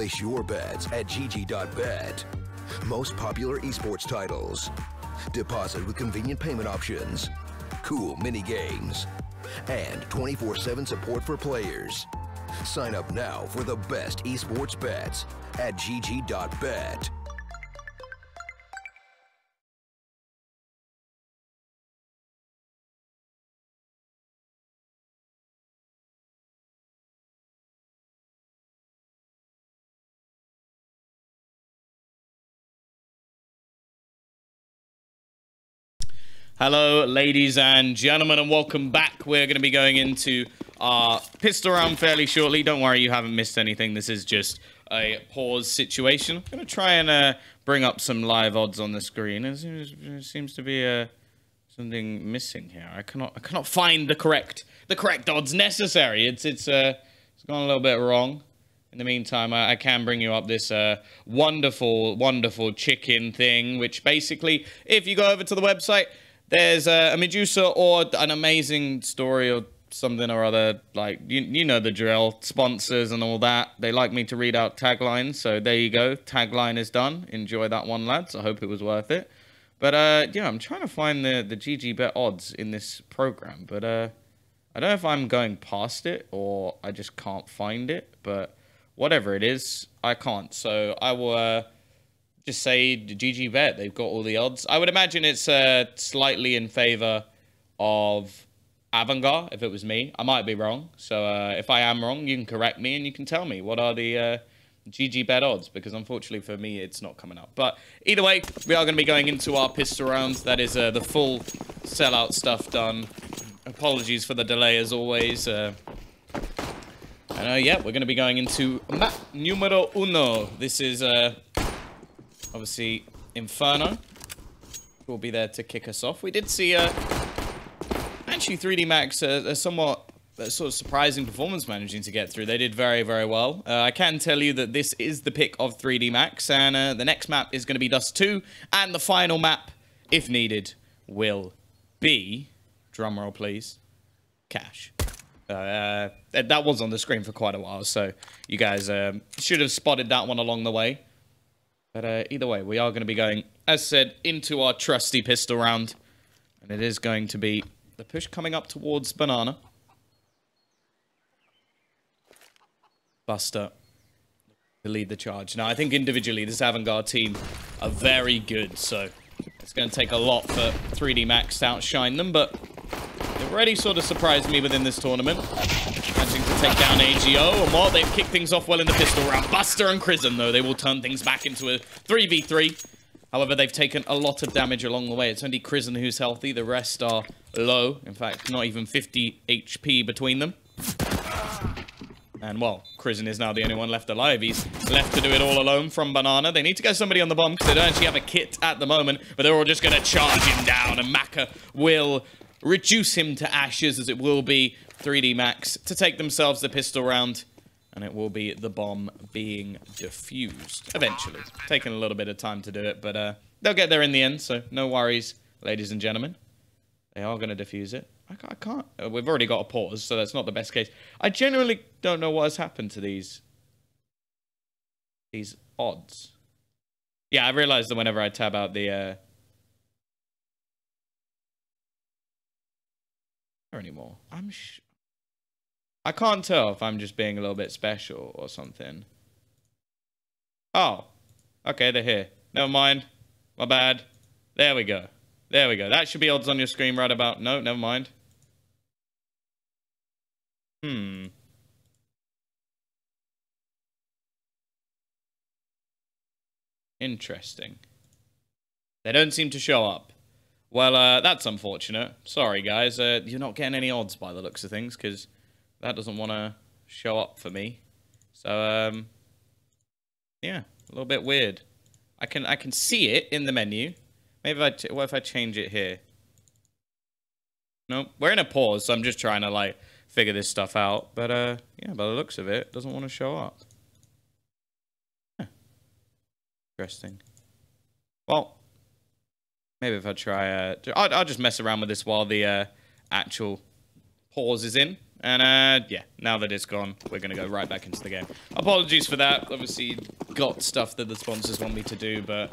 Place your bets at gg.bet. Most popular esports titles. Deposit with convenient payment options. Cool mini games. And 24/7 support for players. Sign up now for the best esports bets at gg.bet. Hello, ladies and gentlemen, and welcome back. We're going to be going into our pistol round fairly shortly. Don't worry, you haven't missed anything. This is just a pause situation. I'm going to try and bring up some live odds on the screen. There seems to be something missing here. I cannot find the correct odds necessary. It's gone a little bit wrong. In the meantime, I can bring you up this wonderful chicken thing, which basically, if you go over to the website, there's a Medusa or an amazing story or something or other, like, you know the drill, sponsors and all that. They like me to read out taglines, so there you go. Tagline is done. Enjoy that one, lads. I hope it was worth it. But, yeah, I'm trying to find the GG bet odds in this program, but, I don't know if I'm going past it or I just can't find it, but whatever it is, I can't. So I will, just say GG bet. They've got all the odds. I would imagine it's slightly in favor of AVANGAR, if it was me. I might be wrong. So if I am wrong, you can correct me and you can tell me what are the GG bet odds, because unfortunately for me, it's not coming up. But either way, we are going to be going into our pistol rounds. That is the full sellout stuff done. Apologies for the delay as always. And yeah, we're going to be going into map numero uno. This is obviously Inferno will be there to kick us off. We did see actually 3D Max a somewhat sort of surprising performance managing to get through. They did very, very well. I can tell you that this is the pick of 3D Max, and the next map is going to be Dust 2, and the final map, if needed, will be, drumroll please, Cash. That was on the screen for quite a while, so you guys should have spotted that one along the way. But either way, we are going to be going, as said, into our trusty pistol round. And it is going to be the push coming up towards Banana. Buster to lead the charge. Now, I think individually, this AVANGAR team are very good. So it's going to take a lot for 3D Max to outshine them. But they've already sort of surprised me within this tournament. Managing to take down AGO, and while they've kicked things off well in the pistol round, Buster and Chrism, though, they will turn things back into a 3v3. However, they've taken a lot of damage along the way. It's only Chrism who's healthy. The rest are low. In fact, not even 50 HP between them. And, well, Chrism is now the only one left alive. He's left to do it all alone from Banana. They need to get somebody on the bomb because they don't actually have a kit at the moment, but they're all just going to charge him down, and Maka will reduce him to ashes, as it will be 3D Max to take themselves the pistol round, and it will be the bomb being defused eventually. Taking a little bit of time to do it, but they'll get there in the end, so no worries, ladies and gentlemen. They are going to defuse it. I can't. We've already got a pause, so that's not the best case. I genuinely don't know what has happened to these odds. Yeah, I realized that whenever I tab out the anymore. I can't tell if I'm just being a little bit special or something. Oh. Okay, they're here. Never mind. My bad. There we go. There we go. That should be odds on your screen right about... No, never mind. Interesting. They don't seem to show up. Well, that's unfortunate. Sorry, guys. You're not getting any odds by the looks of things, because that doesn't want to show up for me. So, yeah, a little bit weird. I can see it in the menu. Maybe what if I change it here? Nope. We're in a pause, so I'm just trying to, like, figure this stuff out. But, yeah, by the looks of it, it doesn't want to show up. Huh. Interesting. Well... maybe if I try, I'll just mess around with this while the actual pause is in. And, yeah, now that it's gone, we're going to go right back into the game. Apologies for that. Obviously, got stuff that the sponsors want me to do, but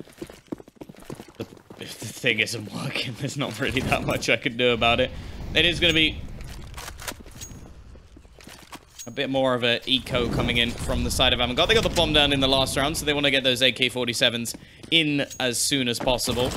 if the thing isn't working, there's not really that much I can do about it. It is going to be a bit more of an eco coming in from the side of AVANGAR. They got the bomb down in the last round, so they want to get those AK-47s in as soon as possible.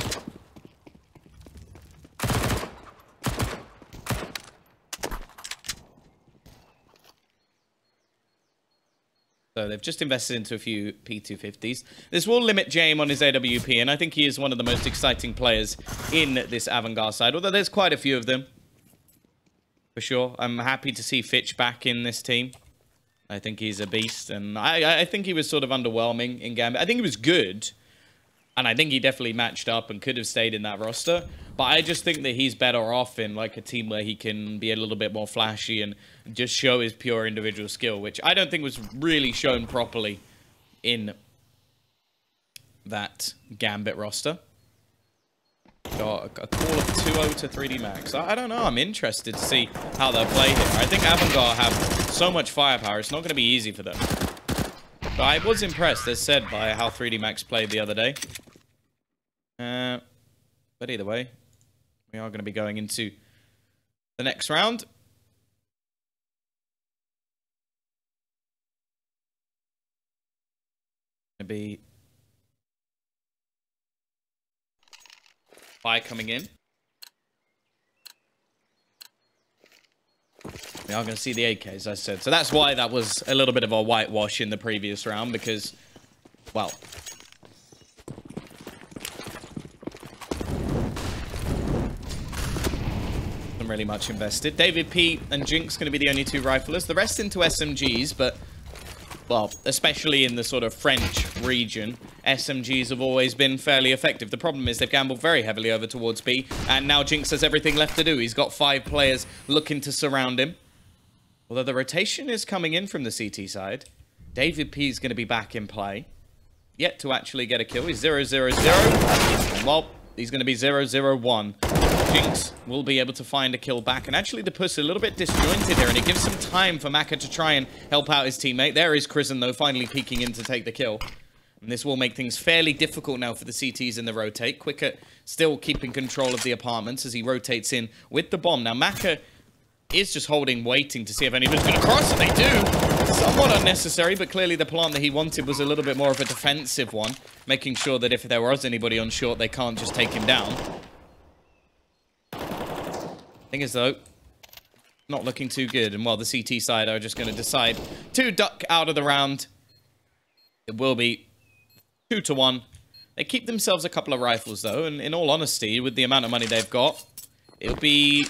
So they've just invested into a few P250s. This will limit James on his AWP, and I think he is one of the most exciting players in this AVANGAR side, although there's quite a few of them. For sure. I'm happy to see Fitch back in this team. I think he's a beast, and I think he was sort of underwhelming in Gambit. I think he was good, and I think he definitely matched up and could have stayed in that roster. But I just think that he's better off in like a team where he can be a little bit more flashy and just show his pure individual skill, which I don't think was really shown properly in that Gambit roster. Got a call of 2-0 to 3D Max. I don't know. I'm interested to see how they'll play here. I think AVANGAR have so much firepower. It's not going to be easy for them. But I was impressed, as said, by how 3D Max played the other day. But either way, we are going to be going into the next round. Going to be coming in. We are going to see the AK, as I said. So that's why that was a little bit of a whitewash in the previous round, because, well, not really much invested. David P and Jinx going to be the only two riflers. The rest into SMGs, but, well, especially in the sort of French region, SMGs have always been fairly effective. The problem is they've gambled very heavily over towards B, and now Jinx has everything left to do. He's got 5 players looking to surround him. Although the rotation is coming in from the CT side. David P is going to be back in play. Yet to actually get a kill. He's 0-0-0. Well, he's going to be 0-0-1. Jinx will be able to find a kill back. And actually the push a little bit disjointed here, and it gives some time for Maka to try and help out his teammate. There is Krisen, though, finally peeking in to take the kill. And this will make things fairly difficult now for the CTs in the rotate. Quicker still keeping control of the apartments as he rotates in with the bomb. Now, Maka is just holding, waiting to see if anyone's going to cross, and they do. Somewhat unnecessary, but clearly the plant that he wanted was a little bit more of a defensive one, making sure that if there was anybody on short, they can't just take him down. Thing is, though, not looking too good. And while the CT side are just going to decide to duck out of the round, it will be 2-1. They keep themselves a couple of rifles, though, and in all honesty, with the amount of money they've got, it'll be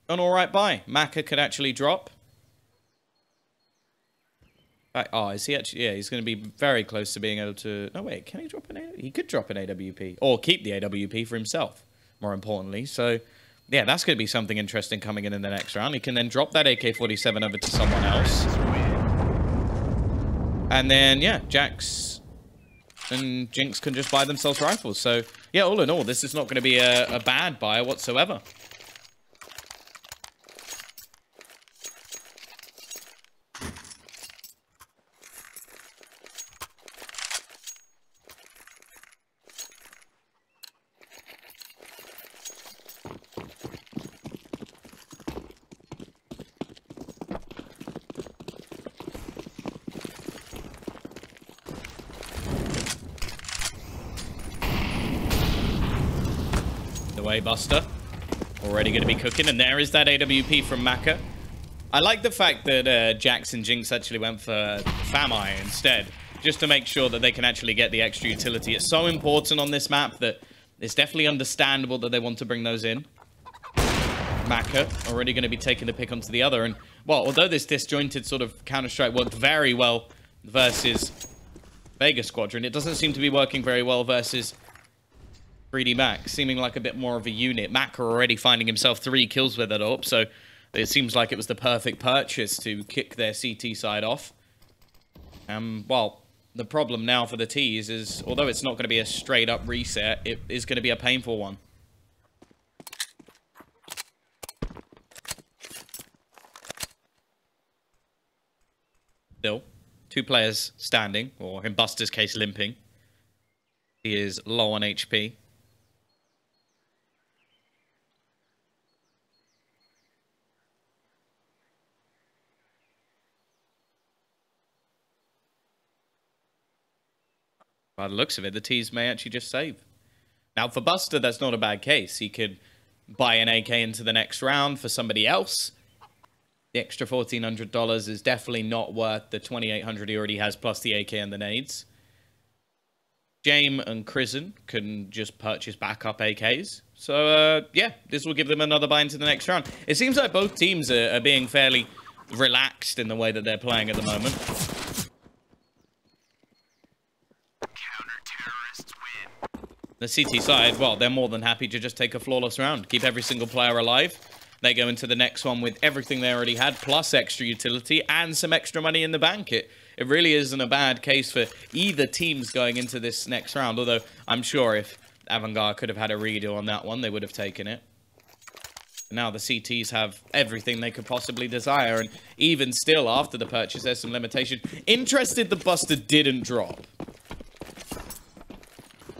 an alright buy. Maka could actually drop. Oh, is he actually? Yeah, he's going to be very close to being able to... No, wait, can he drop an AWP? He could drop an AWP. Or keep the AWP for himself, more importantly. So, yeah, that's going to be something interesting coming in the next round. He can then drop that AK-47 over to someone else. And then, yeah, Jax and Jinx can just buy themselves rifles. So, yeah, all in all, this is not going to be a bad buy whatsoever. Buster already going to be cooking, and there is that AWP from Maka. I like the fact that Jax and Jinx actually went for Fameye instead, just to make sure that they can actually get the extra utility. It's so important on this map that it's definitely understandable that they want to bring those in. Maka already going to be taking the pick onto the other, and well, although this disjointed sort of Counter-Strike worked very well versus Vega Squadron, it doesn't seem to be working very well versus 3D Max, seeming like a bit more of a unit. Maka already finding himself 3 kills with it up, so it seems like it was the perfect purchase to kick their CT side off. Well, the problem now for the T's is, although it's not going to be a straight-up reset, it is going to be a painful one. Still, 2 players standing, or in Buster's case, limping. He is low on HP. By the looks of it, the T's may actually just save. Now, for Buster, that's not a bad case. He could buy an AK into the next round for somebody else. The extra $1,400 is definitely not worth the $2,800 he already has, plus the AK and the nades. Jame and Krisen can just purchase backup AKs. So, yeah, this will give them another buy into the next round. It seems like both teams are being fairly relaxed in the way that they're playing at the moment. The CT side, well, they're more than happy to just take a flawless round. Keep every single player alive. They go into the next one with everything they already had, plus extra utility and some extra money in the bank. It really isn't a bad case for either teams going into this next round. Although, I'm sure if AVANGAR could have had a redo on that one, they would have taken it. Now the CTs have everything they could possibly desire. And even still, after the purchase, there's some limitation. Interested the Buster didn't drop.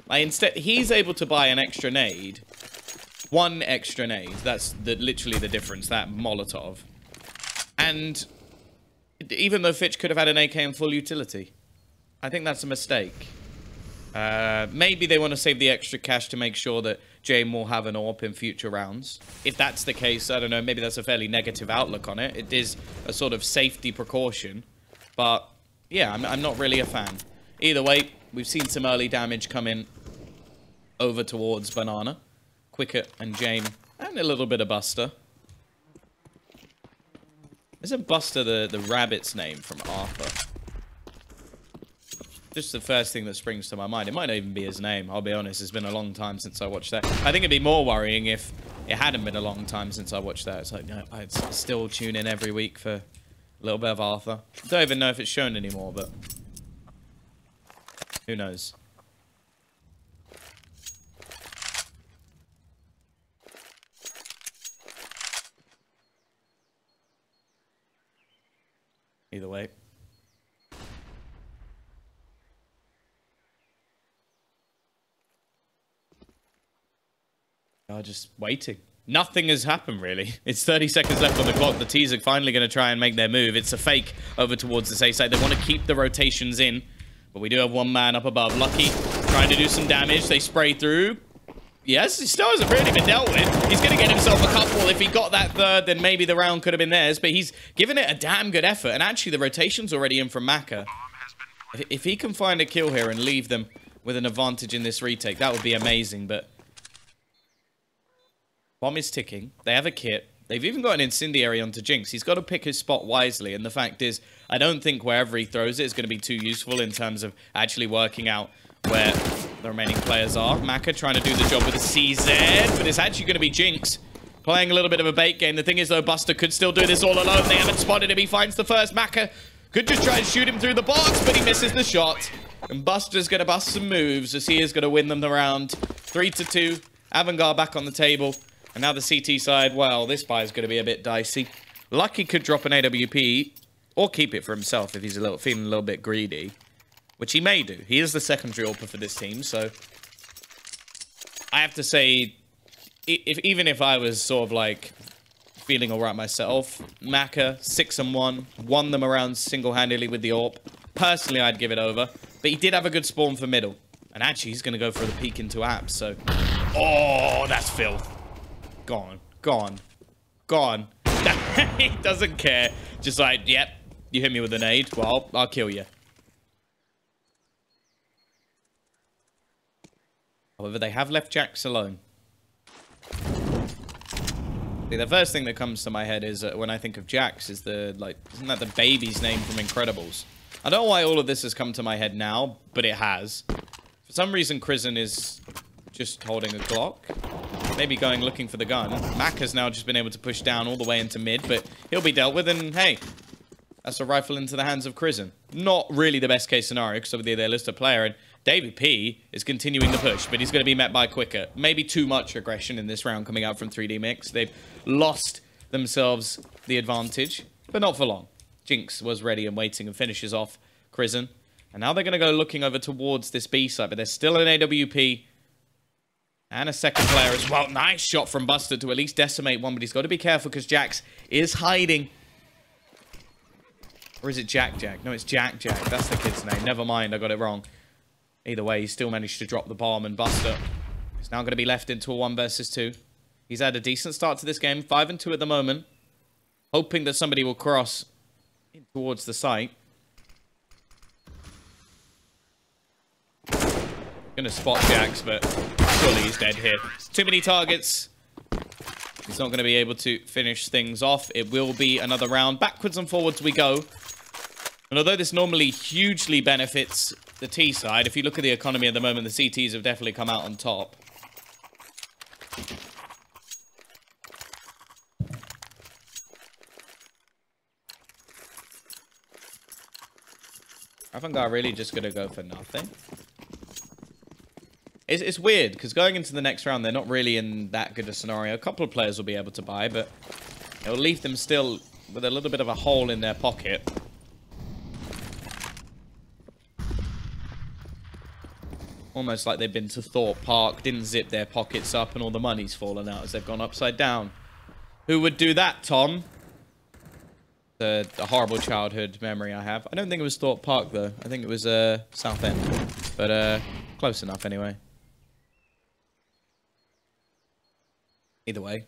Instead, he's able to buy an extra nade. 1 extra nade. That's literally the difference. That Molotov. And even though Fitch could have had an AK in full utility. I think that's a mistake. Maybe they want to save the extra cash to make sure that Jame will have an AWP in future rounds. If that's the case, I don't know. Maybe that's a fairly negative outlook on it. It is a sort of safety precaution. But, yeah, I'm not really a fan. Either way, we've seen some early damage come in over towards Banana. Quicker and Jame. And a little bit of Buster. Isn't Buster the rabbit's name from Arthur? Just the first thing that springs to my mind. It might not even be his name, I'll be honest. It's been a long time since I watched that. I think it'd be more worrying if it hadn't been a long time since I watched that. It's like, no, I'd still tune in every week for a little bit of Arthur. Don't even know if it's shown anymore, but who knows? Either way. Just waiting. Nothing has happened, really. It's 30 seconds left on the clock. The T's are finally going to try and make their move. It's a fake over towards the safe side. They want to keep the rotations in. But we do have one man up above. Lucky trying to do some damage. They spray through. Yes, he still hasn't really been dealt with. He's going to get himself a couple. If he got that third, then maybe the round could have been theirs. But he's given it a damn good effort. And actually, the rotation's already in from Maka. If he can find a kill here and leave them with an advantage in this retake, that would be amazing. But bomb is ticking. They have a kit. They've even got an incendiary onto Jinx. He's got to pick his spot wisely. And the fact is, I don't think wherever he throws it is going to be too useful in terms of actually working out where the remaining players are. Maka trying to do the job with a CZ, but it's actually going to be Jinx playing a little bit of a bait game. The thing is, though, Buster could still do this all alone. They haven't spotted him. He finds the first. Maka could just try and shoot him through the box, but he misses the shot. And Buster's going to bust some moves as he is going to win them the round. 3-2. AVANGAR back on the table. And now the CT side, well, this buy is going to be a bit dicey. Lucky could drop an AWP or keep it for himself if he's feeling a little bit greedy, which he may do. He is the secondary AWPer for this team, so I have to say, even if I was sort of like feeling all right myself, Maka 6-1, won them around single-handedly with the AWP. Personally, I'd give it over, but he did have a good spawn for middle, and actually he's going to go for the peek into apps. So, oh, that's filth. Gone. Gone. Gone. He doesn't care. Just like, yep, you hit me with a nade. Well, I'll kill you. However, they have left Jax alone. See, the first thing that comes to my head is when I think of Jax is isn't that the baby's name from Incredibles? I don't know why all of this has come to my head now, but it has. For some reason, Krisen is just holding a Glock. Maybe going looking for the gun. Mac has now just been able to push down all the way into mid, but he'll be dealt with, and hey, that's a rifle into the hands of Krisen. Not really the best case scenario, because obviously they list a player, and David P is continuing the push, but he's going to be met by quicker. Maybe too much aggression in this round coming out from 3D Mix. They've lost themselves the advantage, but not for long. Jinx was ready and waiting and finishes off Crizzen. And now they're going to go looking over towards this B side, but there's still an AWP and a second player as well. Nice shot from Buster to at least decimate one, but he's got to be careful because Jax is hiding. Or is it Jack Jack? No, it's Jack Jack. That's the kid's name. Never mind, I got it wrong. Either way, he still managed to drop the bomb, and Buster is now going to be left into a 1 versus 2. He's had a decent start to this game, 5 and 2 at the moment. Hoping that somebody will cross in towards the site. Gonna spot Jax, but surely he's dead here. Too many targets. He's not going to be able to finish things off. It will be another round. Backwards and forwards we go. And although this normally hugely benefits the T side, if you look at the economy at the moment, the CTs have definitely come out on top. AVANGAR really just going to go for nothing. It's weird, because going into the next round, they're not really in that good a scenario. A couple of players will be able to buy, but it'll leave them still with a little bit of a hole in their pocket. Almost like they've been to Thorpe Park, didn't zip their pockets up, and all the money's fallen out as they've gone upside down. Who would do that, Tom? A horrible childhood memory I have. I don't think it was Thorpe Park, though. I think it was Southend. But close enough, anyway. Either way.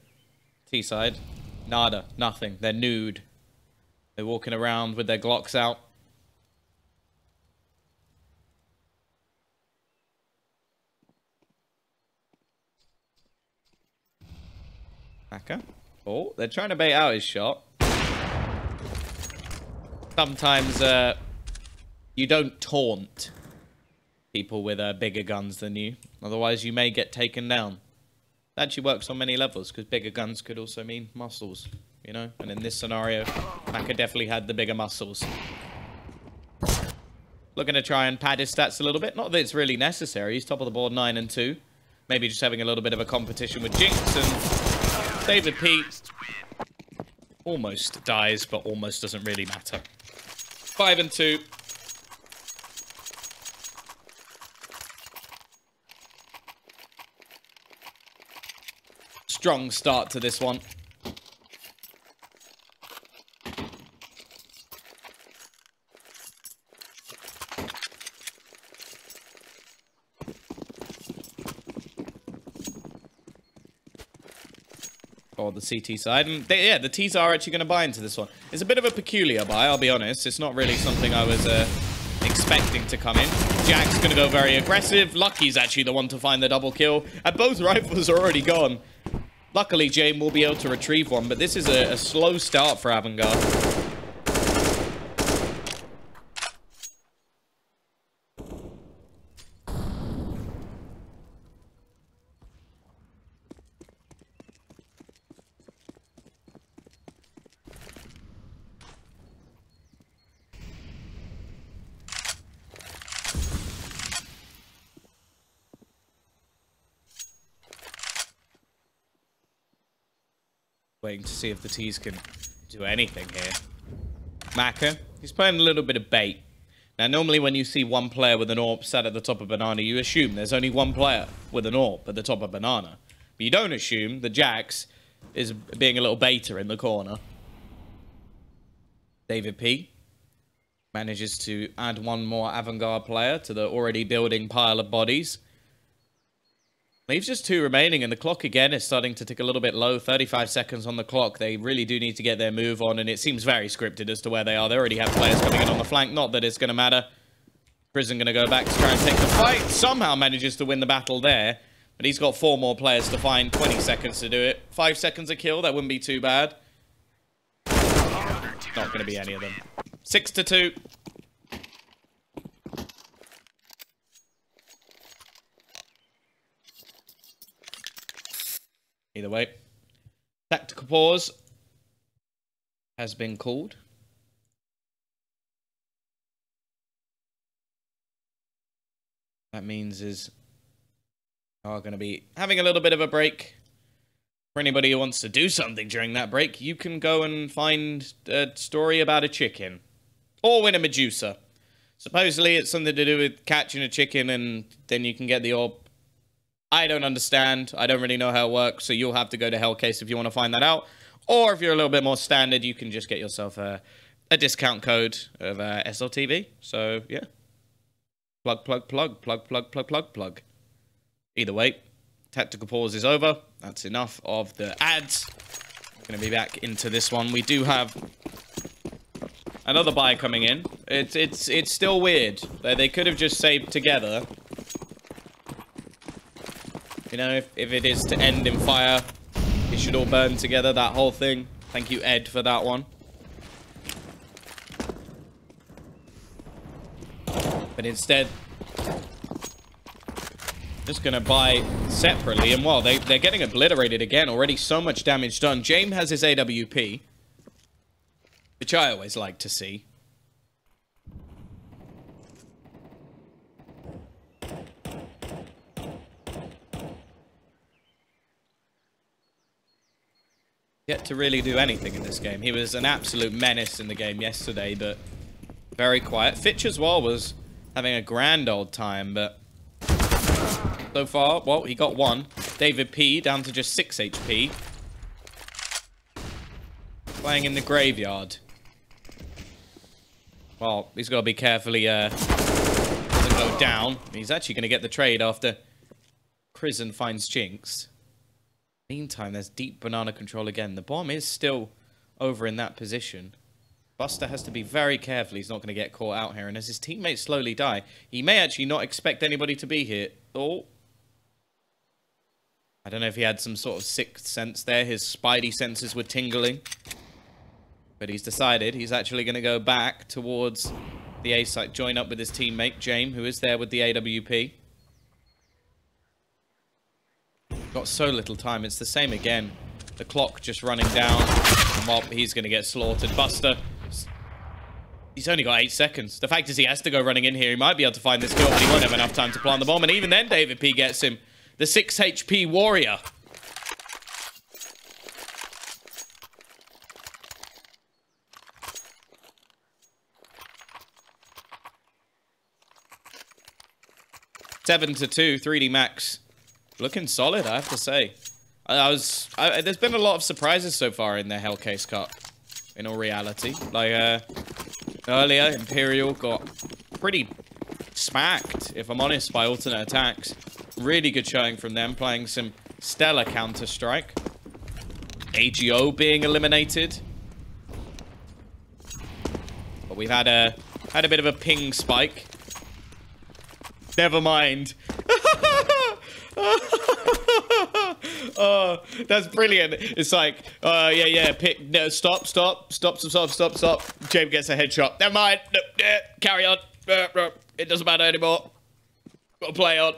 T-side. Nada. Nothing. They're nude. They're walking around with their Glocks out. Hacker. Oh, they're trying to bait out his shot. Sometimes, you don't taunt people with bigger guns than you. Otherwise, you may get taken down. That actually works on many levels, because bigger guns could also mean muscles, you know? And in this scenario, Maka definitely had the bigger muscles. Looking to try and pad his stats a little bit. Not that it's really necessary. He's top of the board, 9 and 2. Maybe just having a little bit of a competition with Jinx, and David P almost dies, but almost doesn't really matter. 5 and 2. Strong start to this one. Or the CT side. And yeah, the Ts are actually going to buy into this one. It's a bit of a peculiar buy, I'll be honest. It's not really something I was expecting to come in. Jack's going to go very aggressive. Lucky's actually the one to find the double kill. And both rifles are already gone. Luckily, Jane will be able to retrieve one, but this is a slow start for AVANGAR. Waiting to see if the Ts can do anything here. Maka, he's playing a little bit of bait. Now, normally when you see one player with an AWP sat at the top of Banana, you assume there's only one player with an AWP at the top of Banana. But you don't assume that Jax is being a little baiter in the corner. David P manages to add one more AVANGAR player to the already building pile of bodies. Leaves just 2 remaining, and the clock again is starting to tick a little bit low. 35 seconds on the clock. They really do need to get their move on, and it seems very scripted as to where they are. They already have players coming in on the flank. Not that it's going to matter. Prison going to go back to try and take the fight. Somehow manages to win the battle there, but he's got 4 more players to find. 20 seconds to do it. 5 seconds a kill. That wouldn't be too bad. Not going to be any of them. 6 to 2. Either way, tactical pause has been called. That means is are going to be having a little bit of a break. For anybody who wants to do something during that break, you can go and find a story about a chicken. Or win a Medusa. Supposedly it's something to do with catching a chicken and then you can get the orb. I don't understand. I don't really know how it works, so you'll have to go to Hellcase if you want to find that out. Or if you're a little bit more standard, you can just get yourself a discount code of SLTV. So, yeah. Plug. Either way, tactical pause is over. That's enough of the ads. I'm going to be back into this one. We do have another buy coming in. It's still weird. They could have just saved together. You know, if it is to end in fire, it should all burn together, that whole thing. Thank you, Ed, for that one. But instead, just going to buy separately. And, well, they're getting obliterated again. Already so much damage done. James has his AWP, which I always like to see. Yet to really do anything in this game. He was an absolute menace in the game yesterday, but very quiet. Fitch as well was having a grand old time, but so far, well, he got one. David P down to just 6 HP. Playing in the graveyard. Well, he's got to be careful he doesn't go down. He's actually going to get the trade after Prison finds Jinx. Meantime, there's deep banana control again. The bomb is still over in that position. Buster has to be very careful. He's not going to get caught out here. And as his teammates slowly die, he may actually not expect anybody to be here. Oh. I don't know if he had some sort of sixth sense there. His spidey senses were tingling. But he's decided he's actually going to go back towards the A site. Join up with his teammate, James, who is there with the AWP. Got so little time. It's the same again. The clock just running down. Mob, he's going to get slaughtered. Buster, he's only got 8 seconds. The fact is he has to go running in here. He might be able to find this kill, but he won't have enough time to plant the bomb. And even then, David P gets him. The 6 HP warrior. Seven to 2, 3D Max. Looking solid, I have to say. There's been a lot of surprises so far in the Hellcase Cup, in all reality. Like, earlier, Imperial got pretty smacked, if I'm honest, by alternate attacks. Really good showing from them, playing some stellar Counter-Strike. AGO being eliminated. But we've had a bit of a ping spike. Never mind. Oh, that's brilliant. It's like, yeah, pick, no, stop. James gets a headshot. Never mind. No, carry on. It doesn't matter anymore. Got to play on.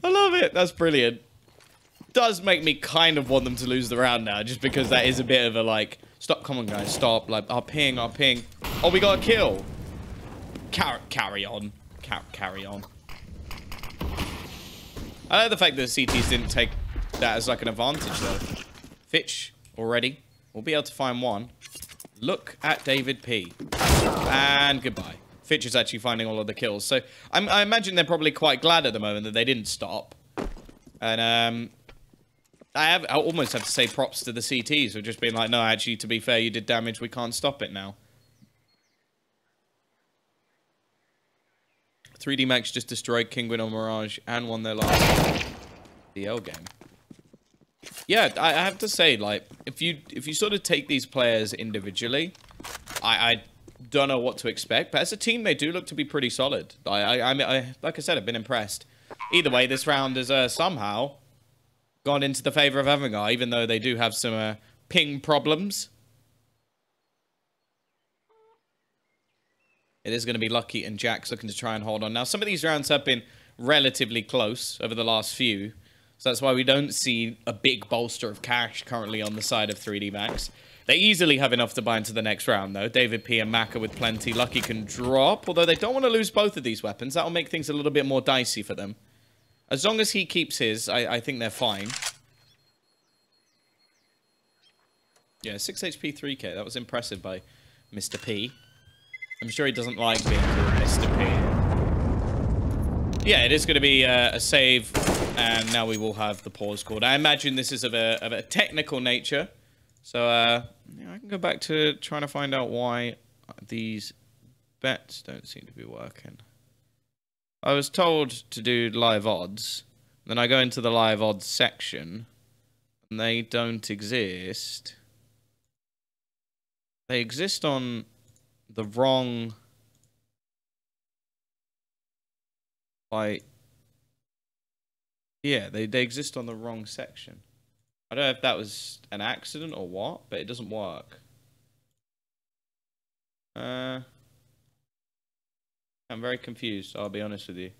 I love it. That's brilliant. Does make me kind of want them to lose the round now, just because that is a bit of a, like, stop, come on, guys, stop. Like, our ping. Oh, we got a kill. Carry on. Carry on. I like the fact that the CTs didn't take that as like an advantage, though. Fitch, already. We'll be able to find one. Look at David P. And goodbye. Fitch is actually finding all of the kills. So, I imagine they're probably quite glad at the moment that they didn't stop. And, I almost have to say props to the CTs who have just been like, no, actually, to be fair, you did damage. We can't stop it now. 3D Max just destroyed Kinguin on Mirage and won their last DL game. Yeah, I have to say, like, if you sort of take these players individually, I don't know what to expect, but as a team, they do look to be pretty solid. Like I said, I've been impressed. Either way, this round has somehow gone into the favor of AVANGAR, even though they do have some ping problems. It is going to be Lucky and Jax looking to try and hold on. Now, some of these rounds have been relatively close over the last few. So that's why we don't see a big bolster of cash currently on the side of 3D Max. They easily have enough to buy into the next round, though. David P and Maka with plenty. Lucky can drop, although they don't want to lose both of these weapons. That will make things a little bit more dicey for them. As long as he keeps his, I think they're fine. Yeah, 6 HP, 3k. That was impressive by Mr. P. I'm sure he doesn't like being called Mr. P. Yeah, it is going to be a save, and now we will have the pause called. I imagine this is of a technical nature. So, yeah, I can go back to trying to find out why these bets don't seem to be working. I was told to do live odds. Then I go into the live odds section, and they don't exist. They exist on the wrong, like, yeah, they exist on the wrong section. I don't know if that was an accident or what, but it doesn't work. I'm very confused, I'll be honest with you.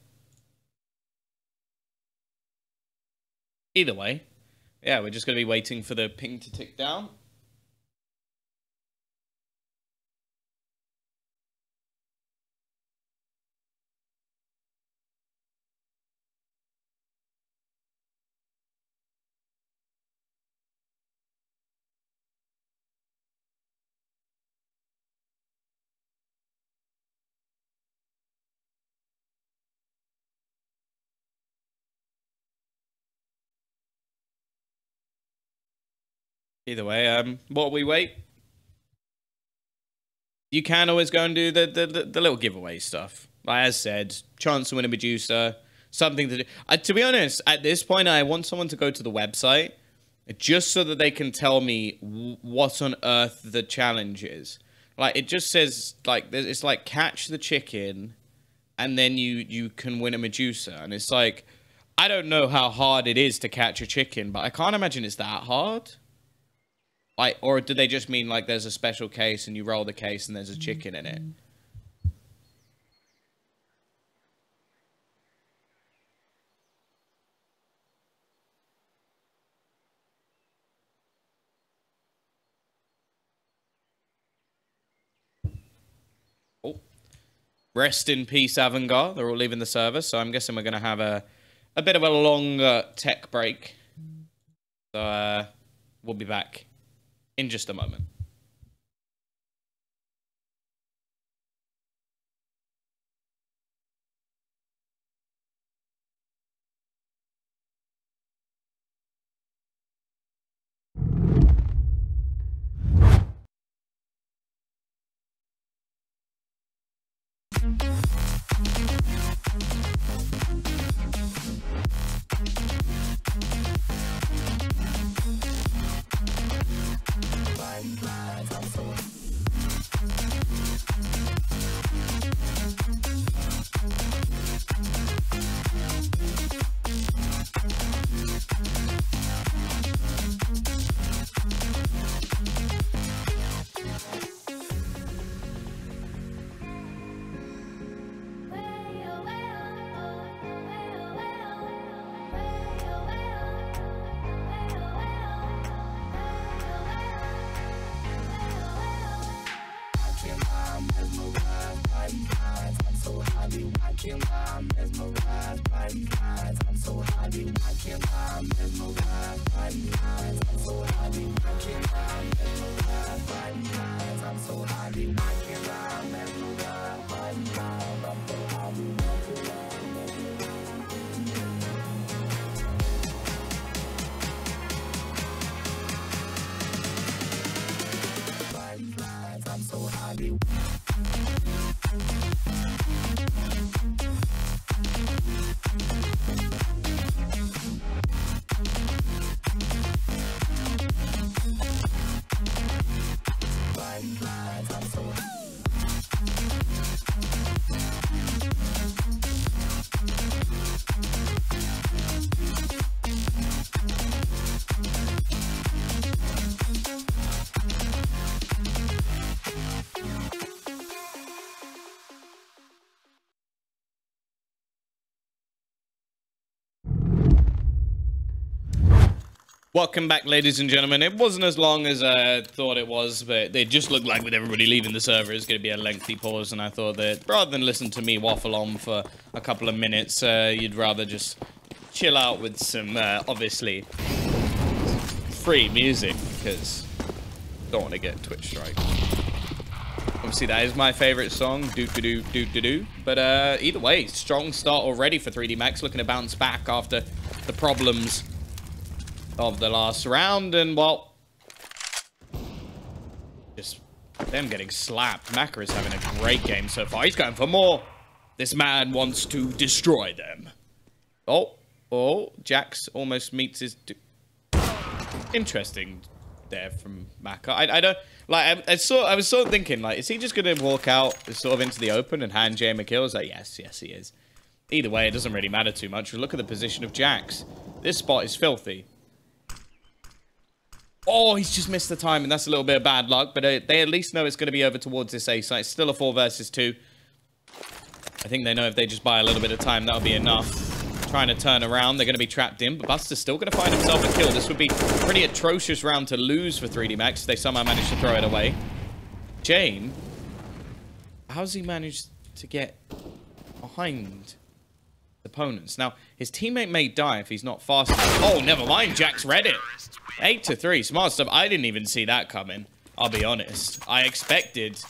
Either way, yeah, we're just going to be waiting for the ping to tick down. Either way, while we wait, you can always go and do the little giveaway stuff. Like as said, chance to win a Medusa, something to do. To be honest, at this point, I want someone to go to the website just so that they can tell me what on earth the challenge is. Like it just says like it's like catch the chicken, and then you can win a Medusa, and it's like I don't know how hard it is to catch a chicken, but I can't imagine it's that hard. Like, or do they just mean like there's a special case and you roll the case and there's a chicken in it? Oh. Rest in peace, AVANGAR. They're all leaving the server, so I'm guessing we're going to have a bit of a longer tech break. So, we'll be back in just a moment. Welcome back, ladies and gentlemen. It wasn't as long as I thought it was, but it just looked like with everybody leaving the server, it's going to be a lengthy pause, and I thought that rather than listen to me waffle on for a couple of minutes, you'd rather just chill out with some, obviously, free music, because Don't want to get Twitch strike. Obviously, that is my favorite song, do-do-do-do-do-do. But either way, strong start already for 3D Max, looking to bounce back after the problems of the last round. And, well, just them getting slapped. Maka is having a great game so far. He's going for more. This man wants to destroy them. Oh, Jax almost meets his... Interesting there from Maka. I don't... Like, I was sort of thinking, like, is he just going to walk out sort of into the open and hand Jay a kill? I was like, yes, he is. Either way, it doesn't really matter too much. Look at the position of Jax. This spot is filthy. Oh, he's just missed the time, and that's a little bit of bad luck. But they at least know it's going to be over towards this A site. Still a 4 versus 2. I think they know if they just buy a little bit of time, that'll be enough. Trying to turn around, they're going to be trapped in, but Buster's still going to find himself a kill. This would be a pretty atrocious round to lose for 3D Max if they somehow manage to throw it away. Jane, how's he managed to get behind opponents? Now, his teammate may die if he's not fast enough. Oh, never mind, Jax read it. 8-3, smart stuff. I didn't even see that coming, I'll be honest. I expected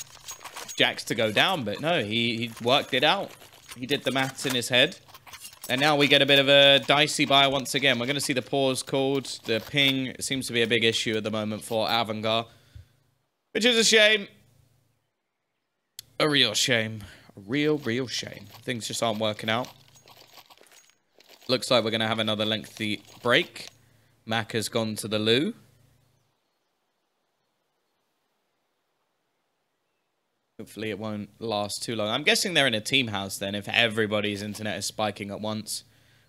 Jax to go down, but no, he worked it out. He did the maths in his head. And now we get a bit of a dicey buy once again. We're going to see the pause called. The ping seems to be a big issue at the moment for AVANGAR. Which is a shame. A real shame. A real shame. Things just aren't working out. Looks like we're going to have another lengthy break. Mac has gone to the loo. Hopefully it won't last too long. I'm guessing they're in a team house then if everybody's internet is spiking at once.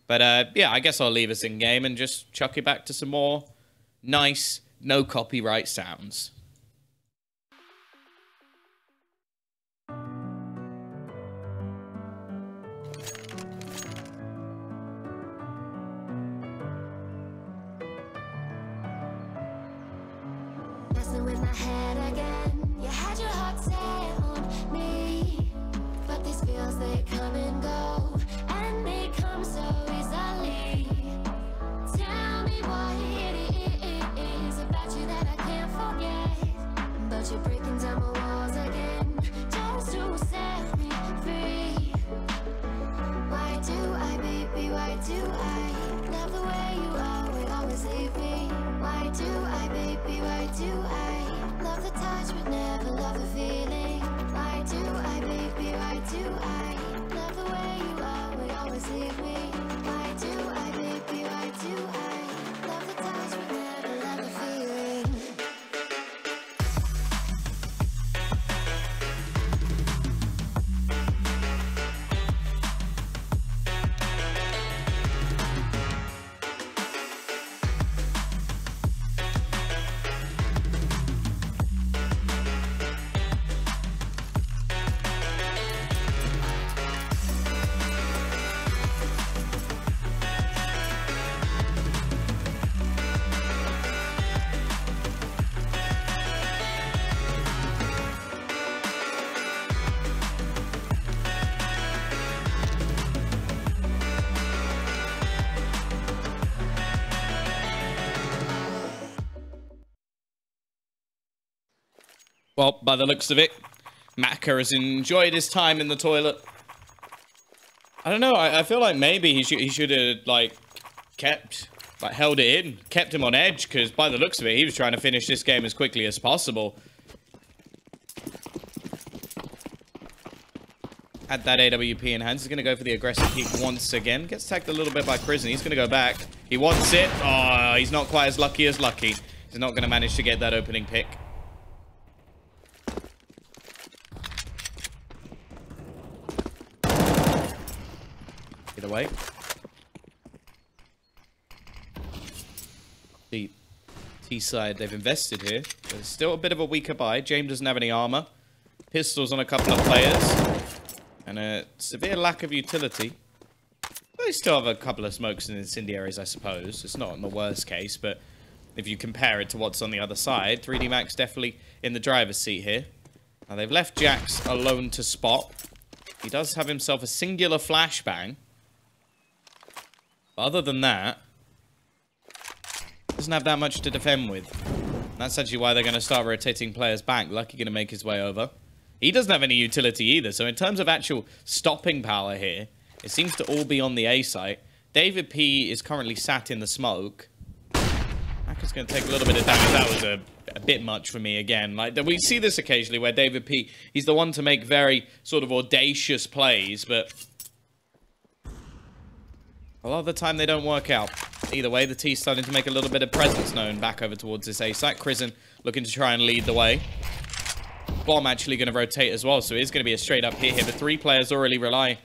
But yeah, I guess I'll leave us in game and just chuck it back to some more nice, no copyright sounds. Messing with my head again. You had your heart set on me, but these feels, they come and go, and they come so easily. Tell me what it is about you that I can't forget, but you're breaking down my walls again just to set me free. Why do I, baby, why do I love the way you always, always leave me? Why do I, baby, why do I love the touch but never love the feeling? Why do I, baby, why do I love the way you always leave me? Why do I, baby, why do I love the touch but never love the feeling? Well, by the looks of it, Maka has enjoyed his time in the toilet. I don't know, I feel like maybe he should have, like, held it in, kept him on edge, because by the looks of it, he was trying to finish this game as quickly as possible. Had that AWP in hands. He's going to go for the aggressive peek once again. Gets tagged a little bit by Prison. He's going to go back. He wants it. Oh, he's not quite as lucky as lucky. He's not going to manage to get that opening pick. Either way. The T side, they've invested here. There's still a bit of a weaker buy. James doesn't have any armor. Pistols on a couple of players. And a severe lack of utility. They still have a couple of smokes and incendiaries, I suppose. It's not in the worst case, but if you compare it to what's on the other side, 3D Max definitely in the driver's seat here. Now, they've left Jax alone to spot. He does have himself a singular flashbang. But other than that, doesn't have that much to defend with. That's actually why they're going to start rotating players back. Lucky going to make his way over. He doesn't have any utility either. So in terms of actual stopping power here, it seems to all be on the A site. David P is currently sat in the smoke. Macca's going to take a little bit of damage. That was a bit much for me again. Like, we see this occasionally where David P, he's the one to make very sort of audacious plays, but a lot of the time they don't work out. Either way, the T's starting to make a little bit of presence known back over towards this A site. Crizzen looking to try and lead the way. Bomb actually going to rotate as well, so it is going to be a straight up hit here. The 3 players already rely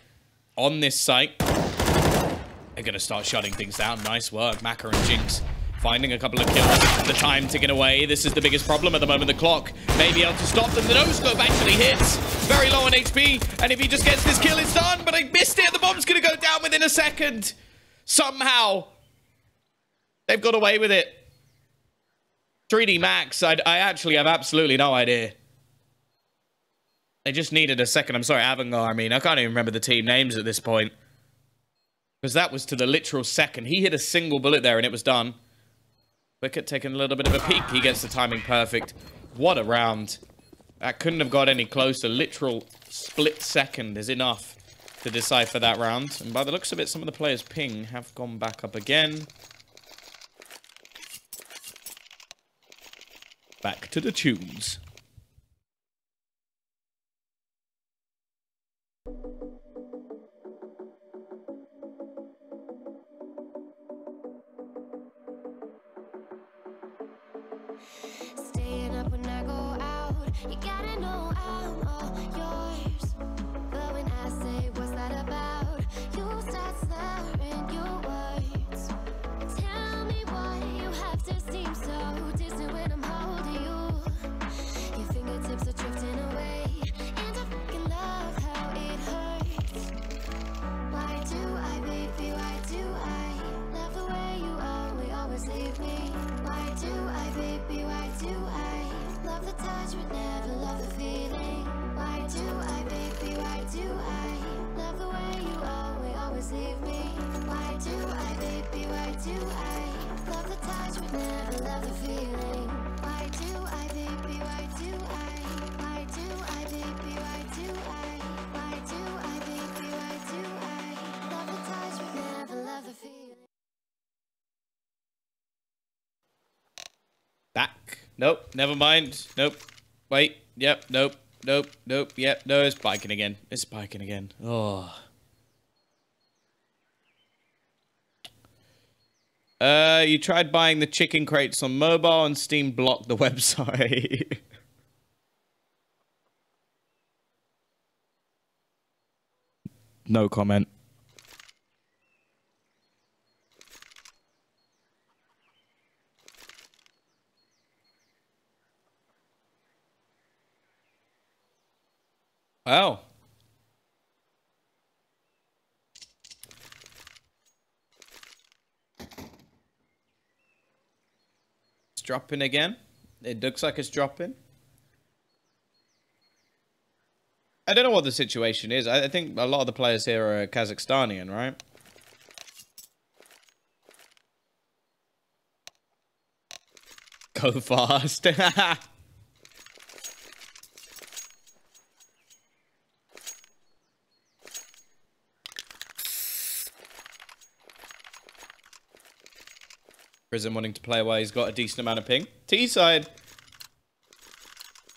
on this site. They're going to start shutting things down. Nice work, Macca and Jinx finding a couple of kills. The time ticking away. This is the biggest problem at the moment. The clock may be able to stop them. The no-scope actually hits. Very low on HP. And if he just gets this kill, it's done. But I missed it. The bomb's going to go down within a second. Somehow. They've got away with it. 3D Max, I actually have absolutely no idea. They just needed a second. I'm sorry, AVANGAR. I mean, I can't even remember the team names at this point. Because that was to the literal second. He hit a single bullet there and it was done. Wicket taking a little bit of a peek. He gets the timing perfect. What a round. That couldn't have got any closer. Literal split second is enough to decipher that round. And by the looks of it, some of the players' ping have gone back up again. Back to the tunes. Staying up when I go out, you gotta know I'm all yours. But when I say what's that about, you start slurring your words. Tell me why you have to seem so distant when I'm holding you. Your fingertips are drifting away, and I fucking love how it hurts. Why do I, baby, why do I love the way you always leave me? Why do I, baby, why do I love the touch but never love the feeling? Why do I, baby, why do I love the way you always leave me? Why do I, baby, why do I love the touch but never love the feeling? Why do I, baby, why do I? Why do I, baby, why do I? Why do I, baby, why do I love the touch but never love the feeling? Back. Nope. Never mind. Nope. Wait. Yep. Nope. Nope. Nope. Yep. No, it's spiking again. It's spiking again. Oh. You tried buying the chicken crates on mobile and Steam blocked the website. No comment. Wow. It's dropping again. It looks like it's dropping. I don't know what the situation is. I think a lot of the players here are Kazakhstanian, right? Go fast. Prism wanting to play away. He's got a decent amount of ping. T-side.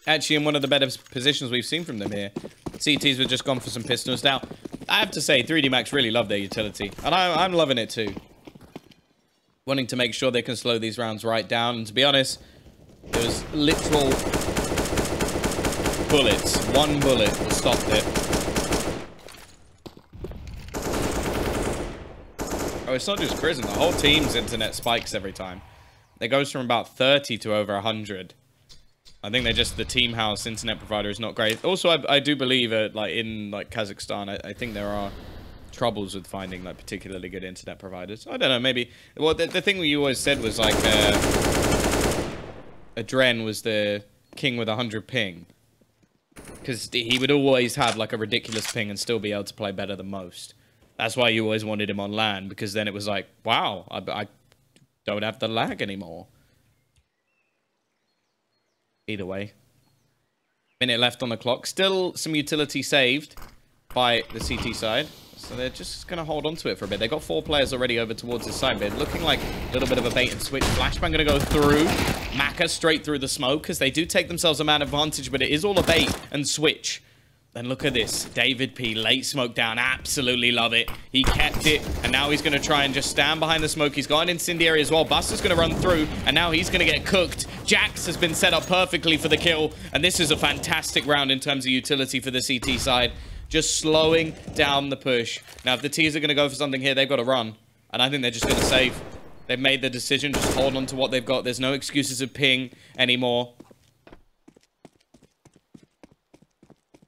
Actually in one of the better positions we've seen from them here. CTs were just gone for some pistols. Now, I have to say, 3D Max really love their utility. And I'm loving it too. Wanting to make sure they can slow these rounds right down. And to be honest, it was literal bullets. One bullet that stopped it. Oh, it's not just Prison. The whole team's internet spikes every time. It goes from about 30 to over 100. I think they're just the team house internet provider is not great. Also, I do believe like in like Kazakhstan, I think there are troubles with finding like particularly good internet providers. I don't know, maybe. Well, the thing you always said was like Adren was the king with 100 ping, because he would always have like a ridiculous ping and still be able to play better than most. That's why you always wanted him on LAN, because then it was like, wow, I don't have the lag anymore. Either way. Minute left on the clock. Still some utility saved by the CT side. So they're just going to hold on to it for a bit. They've got 4 players already over towards this side, but looking like a little bit of a bait and switch. Flashbang going to go through. Maka straight through the smoke, because they do take themselves a man advantage, but it is all a bait and switch. Then look at this. David P. Late smoke down. Absolutely love it. He kept it, and now he's going to try and just stand behind the smoke. He's got an incendiary as well. Buster's going to run through, and now he's going to get cooked. Jax has been set up perfectly for the kill, and this is a fantastic round in terms of utility for the CT side. Just slowing down the push. Now, if the T's are going to go for something here, they've got to run. And I think they're just going to save. They've made the decision. Just hold on to what they've got. There's no excuses of ping anymore.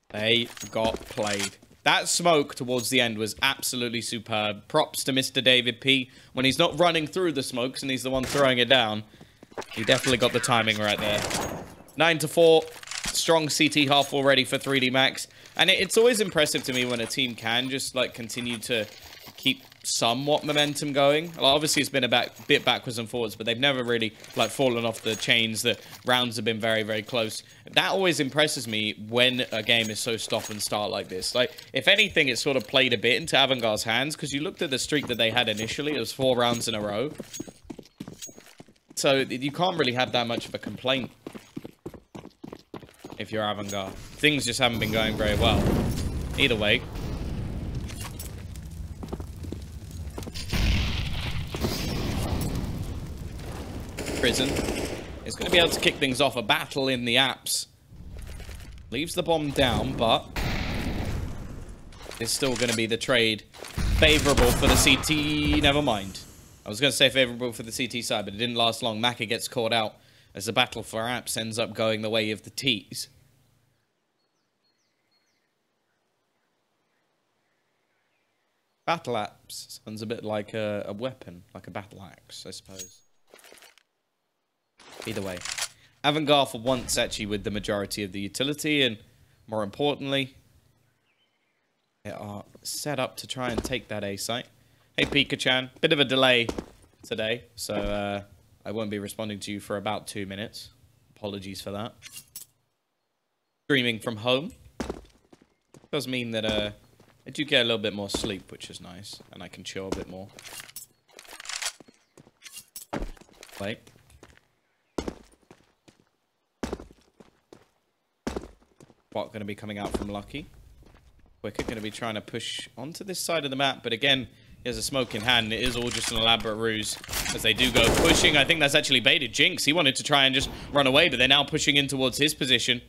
They got played. That smoke towards the end was absolutely superb. Props to Mr. David P. When he's not running through the smokes and he's the one throwing it down, he definitely got the timing right there. 9-4. Strong CT half already for 3D Max. And it's always impressive to me when a team can just, like, continue to keep somewhat momentum going. Well, obviously, it's been a bit backwards and forwards, but they've never really, like, fallen off the chains. The rounds have been very, very close. That always impresses me when a game is so stop and start like this. Like, if anything, it sort of played a bit into AVANGAR's hands, because you looked at the streak that they had initially. It was 4 rounds in a row. So, you can't really have that much of a complaint if you're AVANGAR. Things just haven't been going very well. Either way. Prison is going to be able to kick things off. A battle in the apps. Leaves the bomb down, but it's still going to be the trade favorable for the CT. Never mind. I was going to say favorable for the CT side, but it didn't last long. Maka gets caught out as the battle for apps ends up going the way of the T's. Battle axe sounds a bit like a weapon, like a battle axe, I suppose. Either way, AVANGAR for once actually with the majority of the utility, and more importantly, they are set up to try and take that A site. Hey Pika-chan, bit of a delay today, so I won't be responding to you for about 2 minutes. Apologies for that. Streaming from home does mean that I do get a little bit more sleep, which is nice, and I can chill a bit more. Wait. Bot going to be coming out from Lucky. Wicket going to be trying to push onto this side of the map, but again, he has a smoke in hand. It is all just an elaborate ruse as they do go pushing. I think that's actually baited Jinx. He wanted to try and just run away, but they're now pushing in towards his position.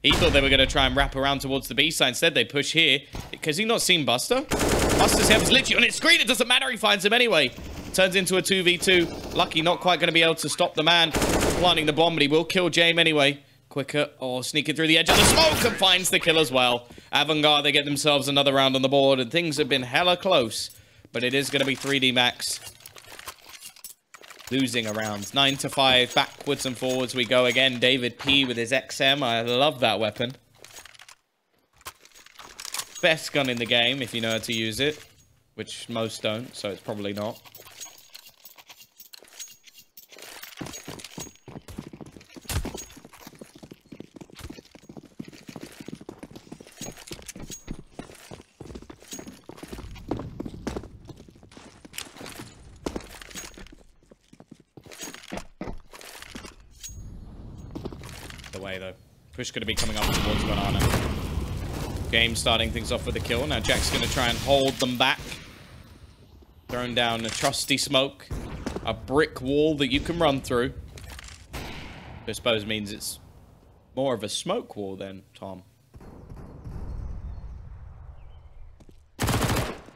He thought they were going to try and wrap around towards the B side. Instead, they push here. Has he not seen Buster? Buster's head was literally on his screen. It doesn't matter. He finds him anyway. Turns into a 2v2. Lucky not quite going to be able to stop the man planting the bomb, but he will kill Jame anyway. Quicker, sneaking through the edge of the smoke and finds the kill as well. AVANGAR, they get themselves another round on the board, and things have been hella close. But it is going to be 3D Max losing a round. 9-5, backwards and forwards we go again. David P with his XM. I love that weapon. Best gun in the game if you know how to use it, which most don't, so it's probably not. Way though. Push going to be coming up towards Banana. Game starting things off with a kill. Now Jack's going to try and hold them back. Throwing down a trusty smoke. A brick wall that you can run through. I suppose means it's more of a smoke wall then, Tom.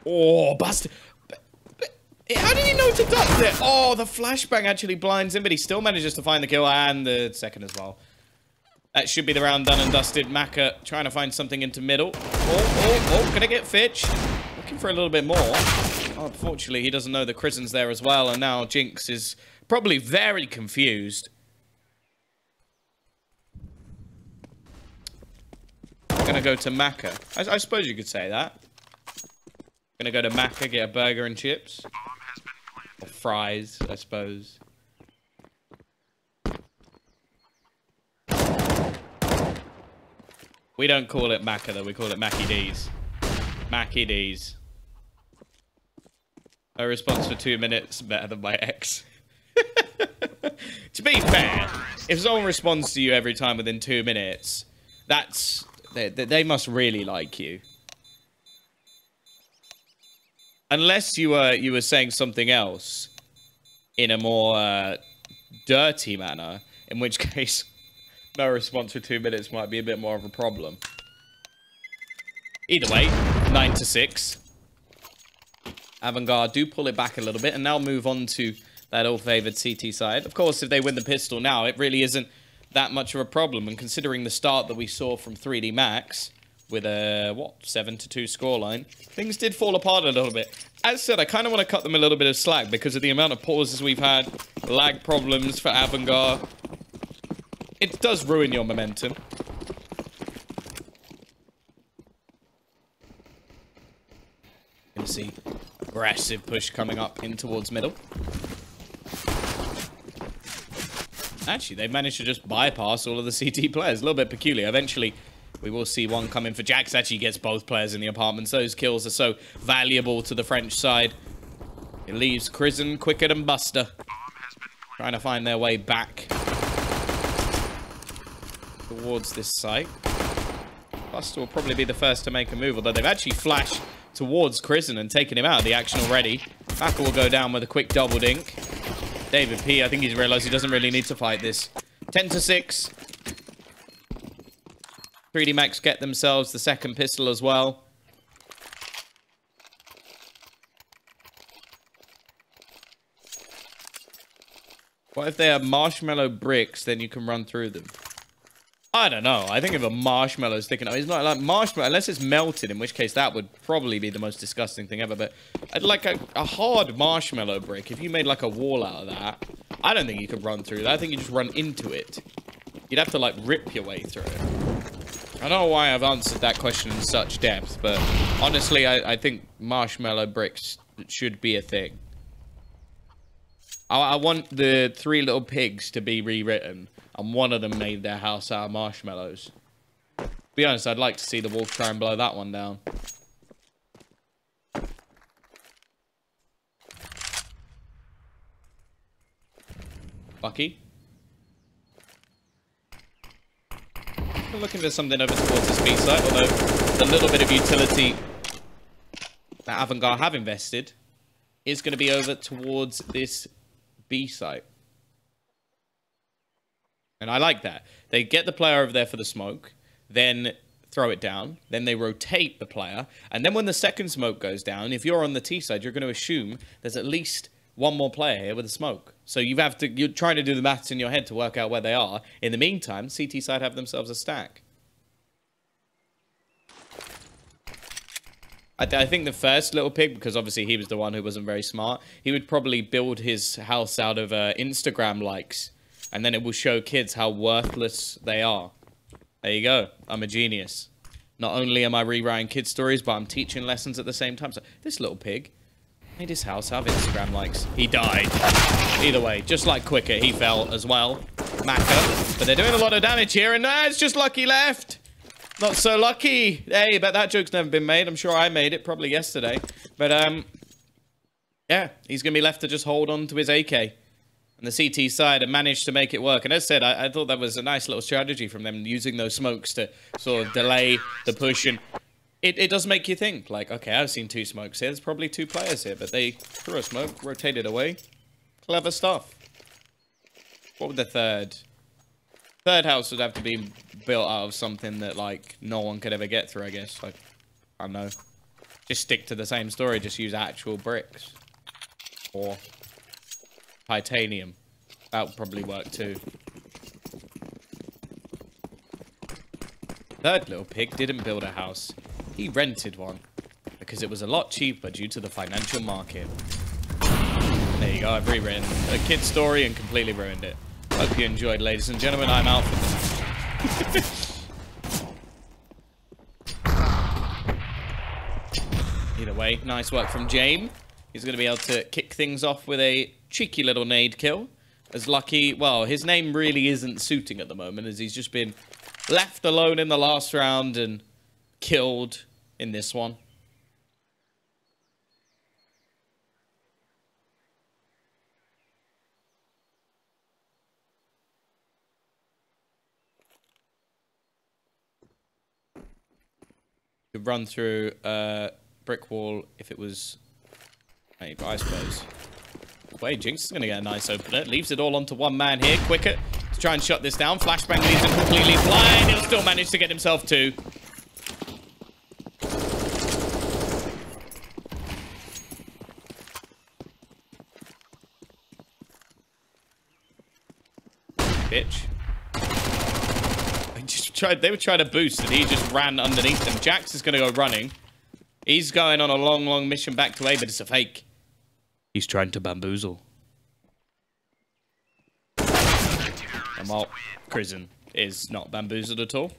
Oh, busted. How did he know to duck there? Oh, the flashbang actually blinds him, but he still manages to find the kill and the second as well. That should be the round done and dusted. Maka trying to find something into middle. Gonna get Fitch. Looking for a little bit more. Oh, unfortunately, he doesn't know the Krisen's there as well, and now Jinx is probably very confused. Gonna go to Maka. I suppose you could say that. Gonna go to Maka, get a burger and chips. Or fries, I suppose. We don't call it Macca, though. We call it Mackie D's. Mackie D's. A response for 2 minutes better than my ex. To be fair, if someone responds to you every time within 2 minutes, that's... They must really like you. Unless you were saying something else in a more dirty manner, in which case no response for 2 minutes might be a bit more of a problem. Either way, 9-6. AVANGAR do pull it back a little bit and now move on to that ill-favoured CT side. Of course, if they win the pistol now, it really isn't that much of a problem. And considering the start that we saw from 3D Max with a, what, 7-2 scoreline, things did fall apart a little bit. As said, I kind of want to cut them a little bit of slack because of the amount of pauses we've had, lag problems for AVANGAR. It does ruin your momentum. You can see aggressive push coming up in towards middle. Actually, they've managed to just bypass all of the CT players. A little bit peculiar. Eventually, we will see one come in for Jax. Actually gets both players in the apartments. Those kills are so valuable to the French side. It leaves Crizzen quicker than Buster. Trying to find their way back towards this site. Buster will probably be the first to make a move, although they've actually flashed towards Crizzen and taken him out of the action already. Backer will go down with a quick double dink. David P, I think he's realised he doesn't really need to fight this. 10-6. 3D Max get themselves the second pistol as well. What if they are marshmallow bricks, then you can run through them? I don't know. I think if a marshmallow is sticking out, it's not like marshmallow, unless it's melted, in which case that would probably be the most disgusting thing ever. But like a hard marshmallow brick, if you made like a wall out of that, I don't think you could run through that. I think you just run into it. You'd have to like rip your way through it. I don't know why I've answered that question in such depth, but honestly, I think marshmallow bricks should be a thing. I want the Three Little Pigs to be rewritten, and one of them made their house out of marshmallows. To be honest, I'd like to see the wolf try and blow that one down. Lucky. I'm looking for something over towards the speed side, although the little bit of utility that AVANGAR have invested is going to be over towards this B site. And I like that. They get the player over there for the smoke, then throw it down, then they rotate the player, and then when the second smoke goes down, if you're on the T side, you're going to assume there's at least one more player here with a smoke. So you're trying to do the maths in your head to work out where they are. In the meantime, CT side have themselves a stack. I think the first little pig, because obviously he was the one who wasn't very smart, he would probably build his house out of Instagram likes, and then it will show kids how worthless they are. There you go. I'm a genius. Not only am I rewriting kids' stories, but I'm teaching lessons at the same time. So this little pig made his house out of Instagram likes. He died. Either way, just like Quicker, he fell as well. Macca. But they're doing a lot of damage here, and it's just lucky left. Not so lucky. Hey, but that joke's never been made. I'm sure I made it, probably yesterday. But, yeah, he's going to be left to just hold on to his AK. And the CT side have managed to make it work. And as I said, I thought that was a nice little strategy from them, using those smokes to sort of delay the push. And it does make you think, like, okay, I've seen two smokes here. There's probably two players here. But they threw a smoke, rotated away. Clever stuff. What would the third? Third house would have to be built out of something that, like, no one could ever get through, I guess. Like, I don't know. Just stick to the same story. Just use actual bricks. Or titanium. That would probably work, too. Third little pig didn't build a house. He rented one. Because it was a lot cheaper due to the financial market. There you go. I've rewritten a kid's story and completely ruined it. Hope you enjoyed, ladies and gentlemen. I'm out for this. Either way, nice work from James. He's going to be able to kick things off with a cheeky little nade kill. As Lucky, well, his name really isn't suiting at the moment, as he's just been left alone in the last round and killed in this one. Could run through a brick wall if it was made, I suppose. Wait, Jinx is going to get a nice opener. Leaves it all onto one man here. Quicker to try and shut this down. Flashbang leaves him completely blind. He'll still manage to get himself two. Bitch. They were trying to boost and he just ran underneath them. Jax is going to go running. He's going on a long, long mission back to A, but it's a fake. He's trying to bamboozle. And while Prison is not bamboozled at all.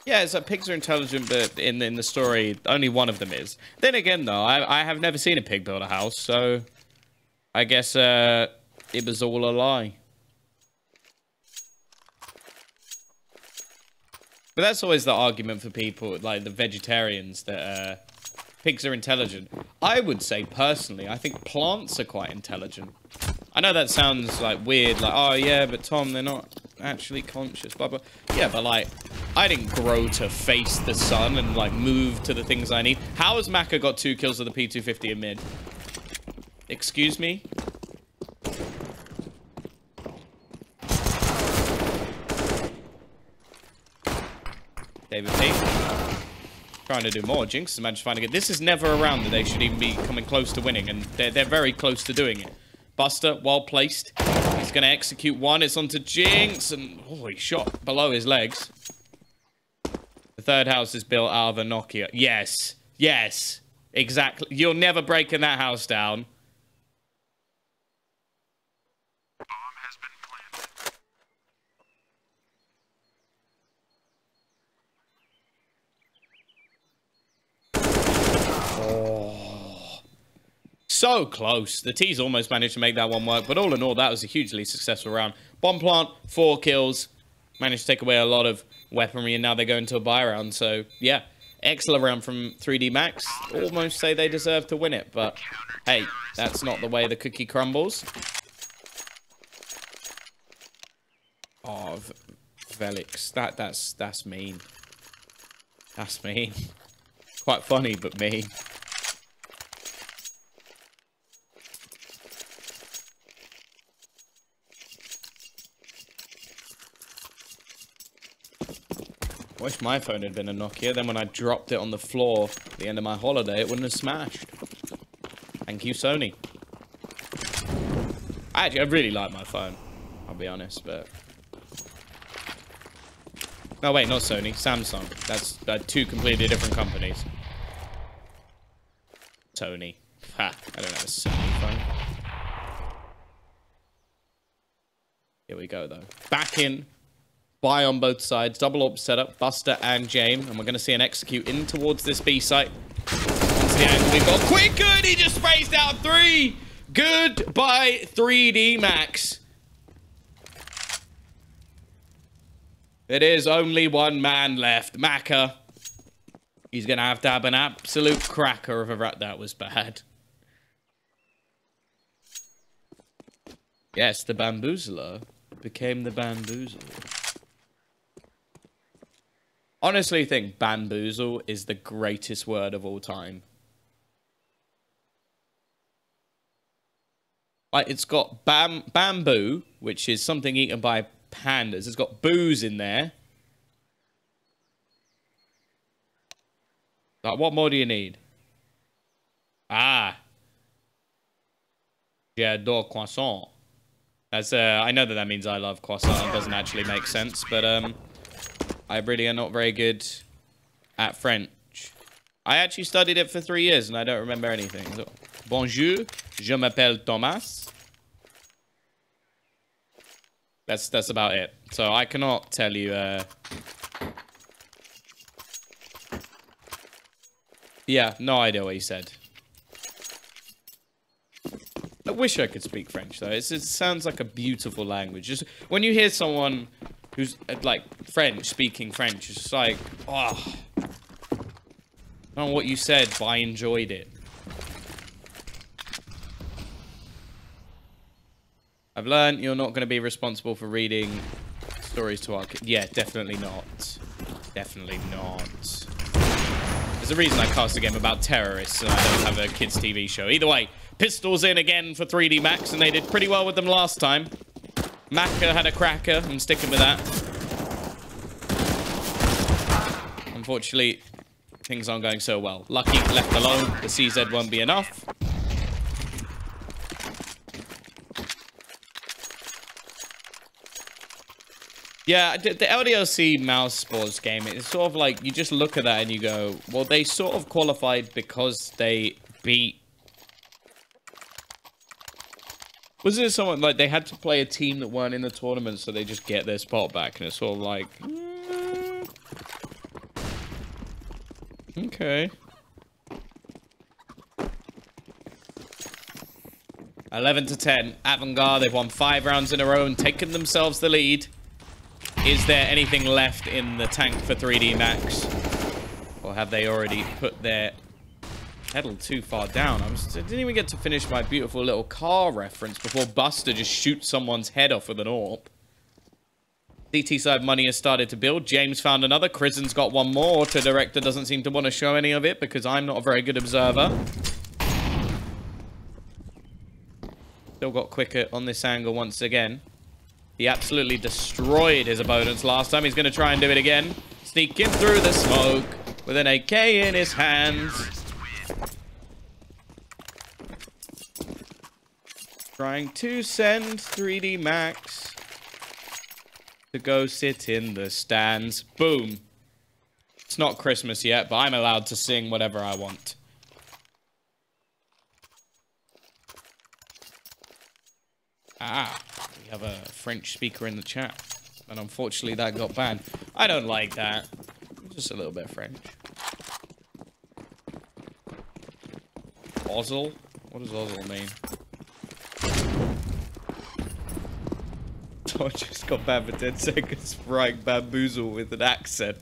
Yeah, it's like pigs are intelligent, but in the story, only one of them is. Then again, though, I have never seen a pig build a house, so I guess it was all a lie. But that's always the argument for people, like the vegetarians, that pigs are intelligent. I would say, personally, I think plants are quite intelligent. I know that sounds, like, weird, like, oh, yeah, but Tom, they're not actually conscious, blah, blah. Yeah, but, like, I didn't grow to face the sun and, like, move to the things I need. How has Maka got 2 kills with the P250 in mid? Excuse me? David P. Trying to do more. Jinx has managed to find a good. This is never a round that they should even be coming close to winning, and they're very close to doing it. Buster, well placed. He's going to execute one. It's onto Jinx, and oh, he shot below his legs. The third house is built out of a Nokia. Yes. Yes. Exactly. You're never breaking that house down. So close. The T's almost managed to make that one work, but all in all, that was a hugely successful round. Bomb plant, 4 kills. Managed to take away a lot of weaponry, and now they go into a buy round. So, yeah, excellent round from 3D Max. Almost say they deserve to win it, but hey, that's not the way the cookie crumbles. Oh, Velix. That's mean. That's mean. Quite funny, but mean. I wish my phone had been a Nokia. Then when I dropped it on the floor at the end of my holiday, it wouldn't have smashed. Thank you, Sony. I really like my phone. I'll be honest, but... No, wait, not Sony. Samsung. That's 2 completely different companies. Sony. Ha, I don't have a Sony phone. Here we go, though. Back in. Buy on both sides. Double AWP setup. Buster and James. And we're going to see an execute in towards this B site. Onto the angle we've got. Quick, good. He just spaced out 3. Goodbye, 3D Max. There is only one man left. Maka. He's going to have an absolute cracker of a rat. That was bad. Yes, the bamboozler became the bamboozle. Honestly, I think bamboozle is the greatest word of all time. Like, it's got bamboo, which is something eaten by pandas. It's got booze in there. Like, what more do you need? Ah. J'adore croissant. That's, I know that means I love croissant. It doesn't actually make sense, but, I really am not very good at French. I actually studied it for 3 years, and I don't remember anything. So, bonjour, je m'appelle Thomas. That's about it. So I cannot tell you. Yeah, no idea what he said. I wish I could speak French, though. It sounds like a beautiful language. Just when you hear someone who's like French, speaking French. It's just like, oh, I don't know what you said, but I enjoyed it. I've learned you're not going to be responsible for reading stories to our kids. Yeah, definitely not. Definitely not. There's a reason I cast a game about terrorists and I don't have a kids' TV show. Either way, pistols in again for 3D Max, and they did pretty well with them last time. Macca had a cracker. I'm sticking with that. Unfortunately, things aren't going so well. Lucky left alone. The CZ won't be enough. Yeah, the LDLC mouse sports game, it's sort of like, you just look at that and you go, well, they sort of qualified because they beat... Wasn't it someone, like, they had to play a team that weren't in the tournament, so they just get their spot back, and it's sort of like... Okay. 11-10. AVANGAR, they've won 5 rounds in a row and taken themselves the lead. Is there anything left in the tank for 3D Max? Or have they already put their pedal too far down? I didn't even get to finish my beautiful little car reference before Buster just shoots someone's head off with an AWP. CT side money has started to build. James found another. Krisen's got one more. Auto Director doesn't seem to want to show any of it because I'm not a very good observer. Still got Quicker on this angle once again. He absolutely destroyed his opponents last time. He's going to try and do it again. Sneaking through the smoke with an AK in his hands. Trying to send 3D Max to go sit in the stands. Boom. It's not Christmas yet, but I'm allowed to sing whatever I want. Ah, we have a French speaker in the chat. And unfortunately that got banned. I don't like that. Just a little bit of French. Ozzle? What does Ozzle mean? I just got banned for 10 seconds for writing bamboozle with an accent.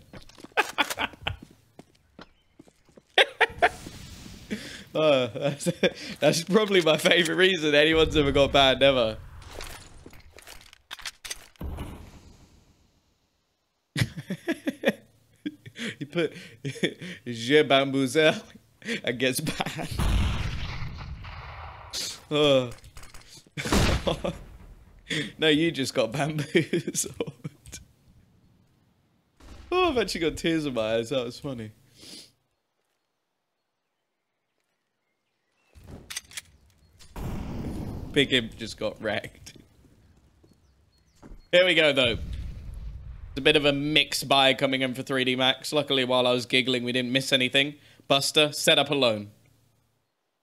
Oh, that's probably my favourite reason anyone's ever got banned, ever. He put Je bamboozle and gets banned. Oh. No, you just got bamboozled. Oh, I've actually got tears in my eyes. That was funny. Big Imp just got wrecked. Here we go, though. It's a bit of a mixed buy coming in for 3D Max. Luckily, while I was giggling, we didn't miss anything. Buster, set up alone.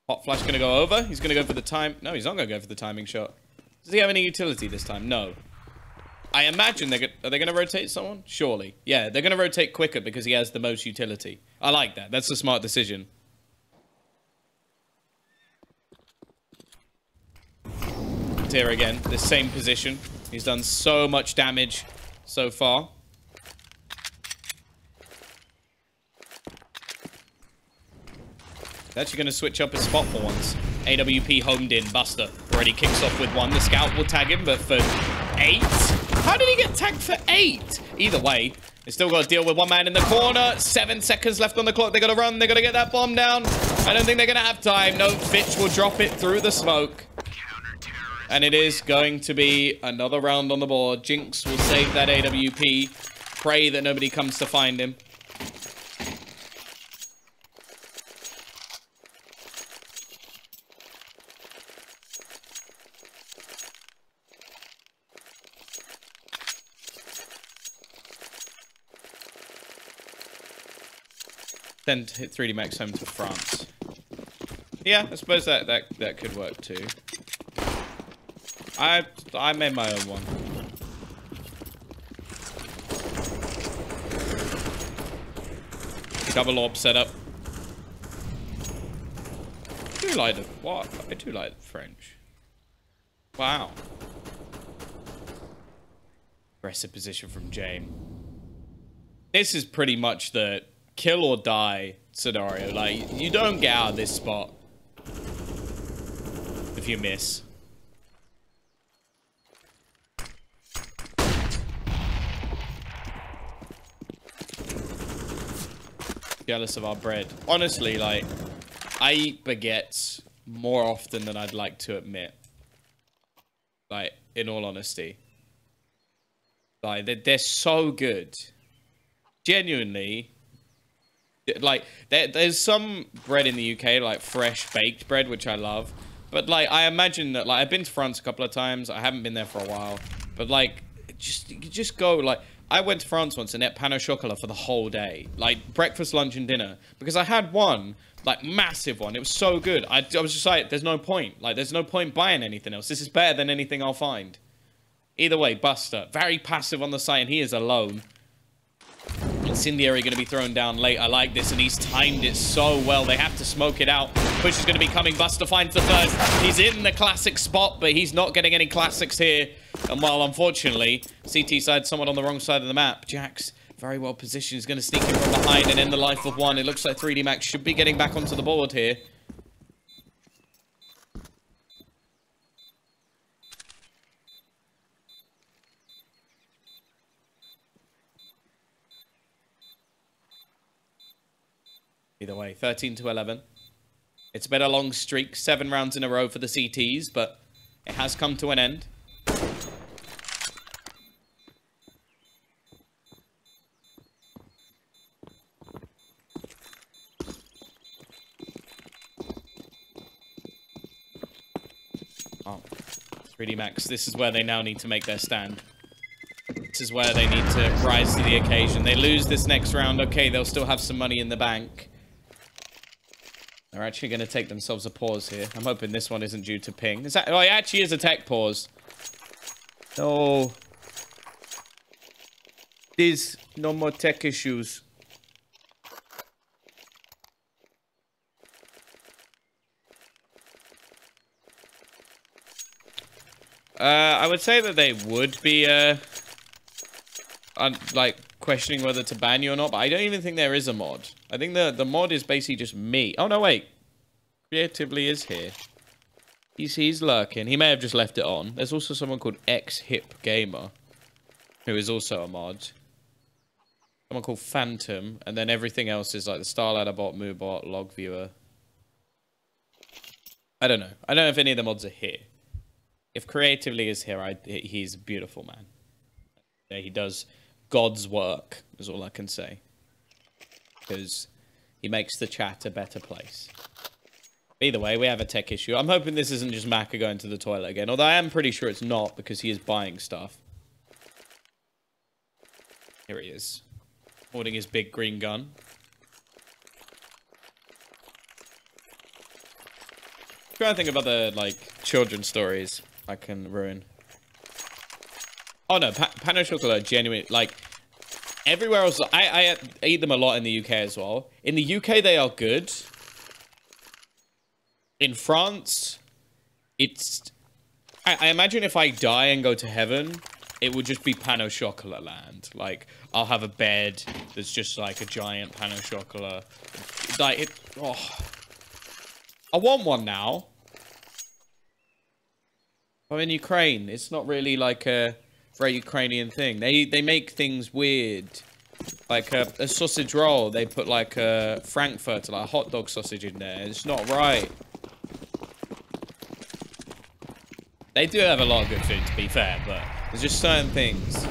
Hot Flash going to go over. He's going to go for the time. No, he's not going to go for the timing shot. Does he have any utility this time? No. I imagine they're are they going to rotate someone? Surely. Yeah, they're going to rotate Quicker because he has the most utility. I like that. That's a smart decision. Here again, the same position. He's done so much damage so far. He's actually going to switch up his spot for once. AWP homed in. Buster already kicks off with one. The scout will tag him, but for 8? How did he get tagged for 8? Either way, they still got to deal with one man in the corner. 7 seconds left on the clock. They got to run. They got to get that bomb down. I don't think they're going to have time. No, Fitch will drop it through the smoke. And it is going to be another round on the board. Jinx will save that AWP. Pray that nobody comes to find him. Then hit 3D Max home to France. Yeah, I suppose that could work too. I made my own one. Double orb setup. I do like the what? I do like the French. Wow. Aggressive position from Jane. This is pretty much the kill or die scenario. Like, you don't get out of this spot if you miss. Jealous of our bread. Honestly, like, I eat baguettes more often than I'd like to admit. Like, in all honesty. Like, they're so good. Genuinely. Like, there's some bread in the UK, like, fresh baked bread, which I love. But, like, I imagine that, like, I've been to France a couple of times. I haven't been there for a while. But, like, you just go, like... I went to France once and ate pain au chocolat for the whole day. Like, breakfast, lunch, and dinner. Because I had one, like, massive one. It was so good. I was just like, there's no point. Like, there's no point buying anything else. This is better than anything I'll find. Either way, Buster. Very passive on the site, and he is alone. Incendiary going to be thrown down late. I like this, and he's timed it so well. They have to smoke it out. Push is going to be coming. Buster finds the first. He's in the classic spot, but he's not getting any classics here. And while, unfortunately, CT side somewhat on the wrong side of the map, Jax very well positioned. He's going to sneak in from behind and end the life of one. It looks like 3D Max should be getting back onto the board here. Either way, 13-11. It's been a long streak, 7 rounds in a row for the CTs, but it has come to an end. Oh, 3D Max, this is where they now need to make their stand. This is where they need to rise to the occasion. They lose this next round, okay, they'll still have some money in the bank. They're actually going to take themselves a pause here. I'm hoping this one isn't due to ping. Is that... Oh, it actually is a tech pause. No. There's no more tech issues. I would say that they would be, like, questioning whether to ban you or not, but I don't even think there is a mod. I think the mod is basically just me. Oh, no, wait. Creatively is here. He's lurking. He may have just left it on. There's also someone called X-Hip Gamer, who is also a mod. Someone called Phantom, and then everything else is like the Starladder bot, Moobot, Log Viewer. I don't know. I don't know if any of the mods are here. If Creatively is here, he's a beautiful man. Yeah, he does God's work, is all I can say. Because he makes the chat a better place. Either way, we have a tech issue. I'm hoping this isn't just Maka going to the toilet again. Although I am pretty sure it's not, because he is buying stuff. Here he is. Holding his big green gun. I'm trying to think about the, like, children's stories I can ruin. Oh no, pain au chocolat are genuine. Like, everywhere else, I eat them a lot in the UK as well. In the UK, they are good. In France, it's... I imagine if I die and go to heaven, it would just be pain au chocolat land. Like, I'll have a bed that's just like a giant pain au chocolat. Like, it... Oh. I want one now. I'm in Ukraine. It's not really like a very Ukrainian thing. They make things weird. Like a sausage roll, they put like a Frankfurter, like a hot dog sausage in there. It's not right. They do have a lot of good food, to be fair, but there's just certain things.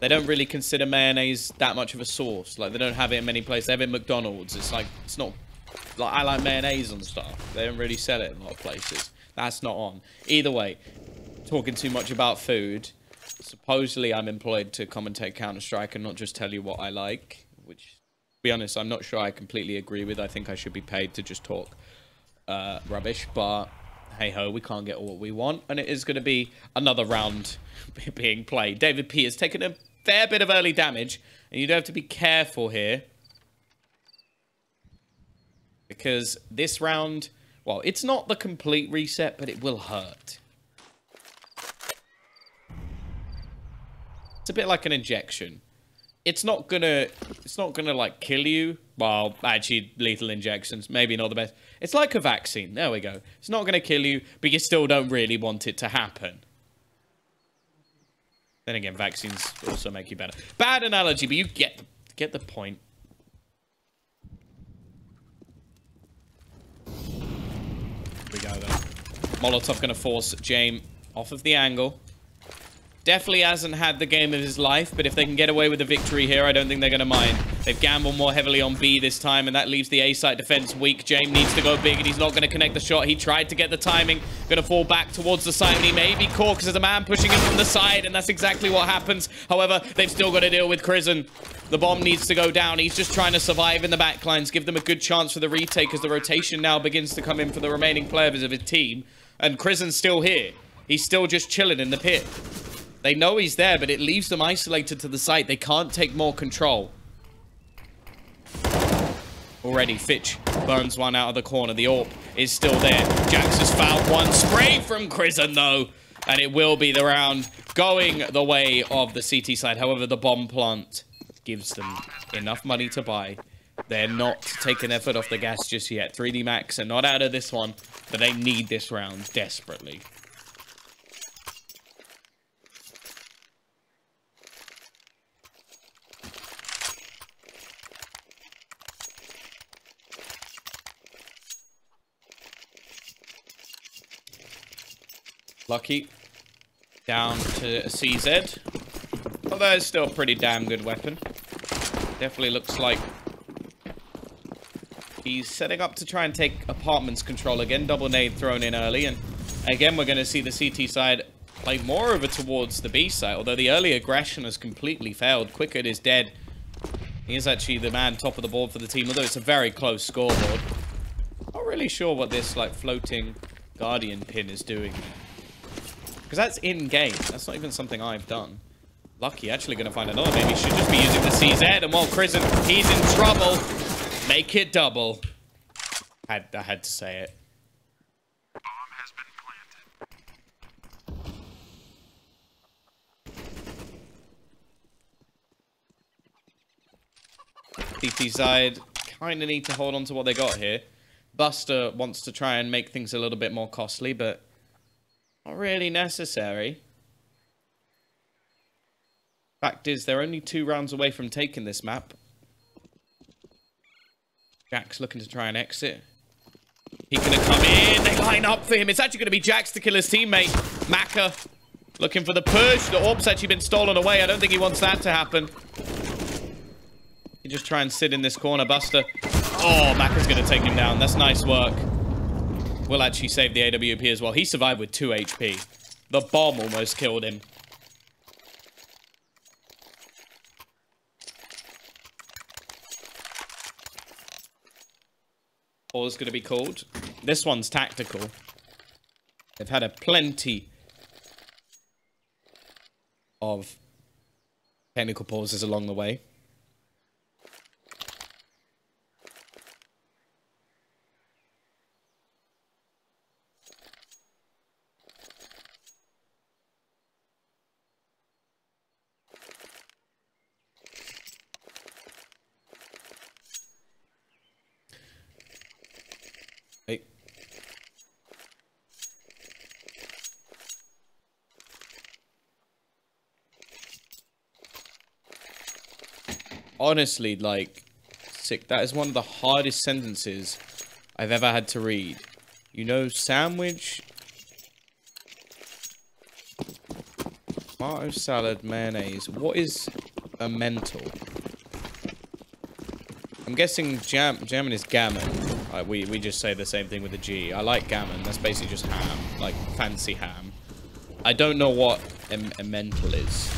They don't really consider mayonnaise that much of a sauce. Like, they don't have it in many places. They have it at McDonald's. It's like, it's not... Like, I like mayonnaise and stuff. They don't really sell it in a lot of places. That's not on. Either way, talking too much about food. Supposedly, I'm employed to commentate Counter-Strike and not just tell you what I like. Which, to be honest, I'm not sure I completely agree with. I think I should be paid to just talk rubbish. But, hey-ho, we can't get all what we want. And it is going to be another round being played. David P has taken a fair bit of early damage. And you do have to be careful here. Because this round, well, it's not the complete reset, but it will hurt. It's a bit like an injection. It's not gonna like kill you. Well, actually, lethal injections, maybe not the best. It's like a vaccine. There we go. It's not gonna kill you, but you still don't really want it to happen. Then again, vaccines also make you better. Bad analogy, but you get the point. Here we go then. Molotov gonna force James off of the angle. Definitely hasn't had the game of his life, but if they can get away with the victory here, I don't think they're going to mind. They've gambled more heavily on B this time, and that leaves the A site defense weak. James needs to go big, and he's not going to connect the shot. He tried to get the timing, going to fall back towards the site, and he may be caught because there's a man pushing him from the side, and that's exactly what happens. However, they've still got to deal with Crizzen. The bomb needs to go down. He's just trying to survive in the backlines, give them a good chance for the retake as the rotation now begins to come in for the remaining players of his team. And Crizzen's still here. He's still just chilling in the pit. They know he's there, but it leaves them isolated to the site. They can't take more control. Already, Fitch burns one out of the corner. The AWP is still there. Jax has found one. Spray from Crizzen, though. And it will be the round going the way of the CT side. However, the bomb plant gives them enough money to buy. They're not taking their foot off the gas just yet. 3D Max are not out of this one, but they need this round desperately. Lucky. Down to a CZ. Although it's still a pretty damn good weapon. Definitely looks like he's setting up to try and take apartments control again. Double nade thrown in early. And again, we're going to see the CT side play more over towards the B side. Although the early aggression has completely failed. Quickett is dead. He is actually the man top of the board for the team. Although it's a very close scoreboard. Not really sure what this like floating Guardian pin is doing there. Because that's in-game. That's not even something I've done. Lucky, actually going to find another. Maybe he should just be using the CZ. And while Crizzen, he's in trouble. Make it double. I had to say it. Bomb has been planted. CT side kind of need to hold on to what they got here. Buster wants to try and make things a little bit more costly, but not really necessary. Fact is, they're only 2 rounds away from taking this map. Jax looking to try and exit. He's going to come in. They line up for him. It's actually going to be Jax to kill his teammate. Maka looking for the push. The AWP's actually been stolen away. I don't think he wants that to happen. He just try and sit in this corner. Buster. Oh, Maka's going to take him down. That's nice work. Will actually save the AWP as well. He survived with 2 HP. The bomb almost killed him. Pause going to be called. This one's tactical. They've had a plenty of technical pauses along the way. Honestly, like, sick. That is one of the hardest sentences I've ever had to read. You know, sandwich, tomato salad, mayonnaise. What is a mental? I'm guessing German is gammon. We just say the same thing with a G. I like gammon. That's basically just ham, like fancy ham. I don't know what a mental is.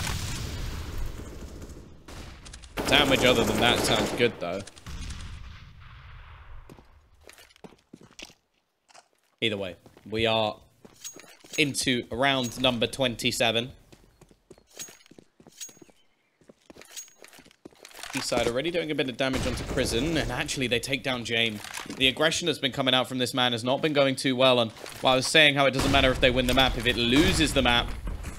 Sandwich other than that sounds good though. Either way, we are into round number 27. East side already doing a bit of damage onto Crizzen, and actually they take down James. The aggression that's been coming out from this man has not been going too well, and while I was saying how it doesn't matter if they win the map, if it loses the map,